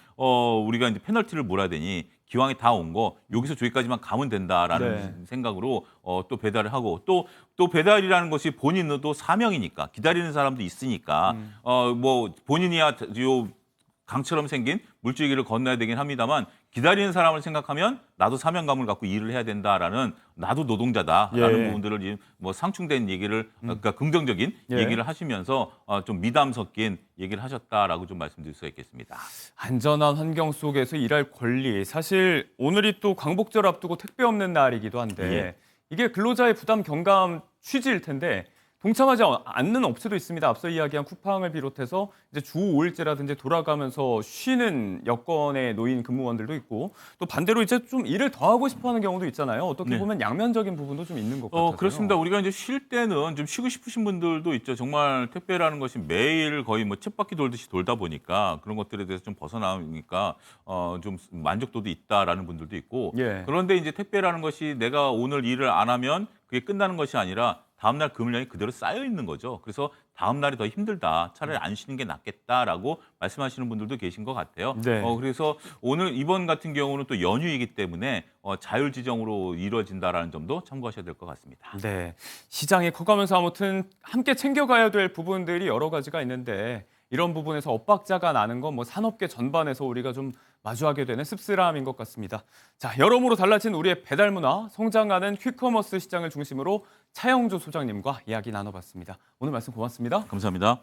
우리가 이제 페널티를 물어야 되니 기왕에 다 온 거 여기서 저기까지만 가면 된다라는 네. 생각으로 또 배달을 하고 또 배달이라는 것이 본인도 사명이니까 기다리는 사람도 있으니까 뭐 본인이야 요 강처럼 생긴 물줄기를 건너야 되긴 합니다만 기다리는 사람을 생각하면 나도 사명감을 갖고 일을 해야 된다라는 나도 노동자다라는 예. 부분들을 지금 뭐 상충된 얘기를 그러니까 긍정적인 예. 얘기를 하시면서 좀 미담 섞인 얘기를 하셨다라고 좀 말씀드릴 수가 있겠습니다. 안전한 환경 속에서 일할 권리. 사실 오늘이 또 광복절 앞두고 택배 없는 날이기도 한데 예. 이게 근로자의 부담 경감 취지일 텐데 동참하지 않는 업체도 있습니다. 앞서 이야기한 쿠팡을 비롯해서 이제 주 5일제라든지 돌아가면서 쉬는 여건에 놓인 근무원들도 있고 또 반대로 이제 좀 일을 더 하고 싶어하는 경우도 있잖아요. 어떻게 네. 보면 양면적인 부분도 좀 있는 것 같아요. 그렇습니다. 우리가 이제 쉴 때는 좀 쉬고 싶으신 분들도 있죠. 정말 택배라는 것이 매일 거의 뭐 쳇바퀴 돌듯이 돌다 보니까 그런 것들에 대해서 좀 벗어나니까 좀 만족도도 있다라는 분들도 있고 예. 그런데 이제 택배라는 것이 내가 오늘 일을 안 하면 그게 끝나는 것이 아니라 다음날 근무량이 그대로 쌓여 있는 거죠. 그래서 다음날이 더 힘들다. 차라리 안 쉬는 게 낫겠다라고 말씀하시는 분들도 계신 것 같아요. 네. 그래서 오늘 이번 같은 경우는 또 연휴이기 때문에 자율 지정으로 이루어진다라는 점도 참고하셔야 될 것 같습니다. 네. 시장이 커가면서 아무튼 함께 챙겨가야 될 부분들이 여러 가지가 있는데 이런 부분에서 엇박자가 나는 건 뭐 산업계 전반에서 우리가 좀 마주하게 되는 씁쓸함인 것 같습니다. 자, 여러모로 달라진 우리의 배달 문화, 성장하는 퀵커머스 시장을 중심으로 차영주 소장님과 이야기 나눠봤습니다. 오늘 말씀 고맙습니다. 감사합니다.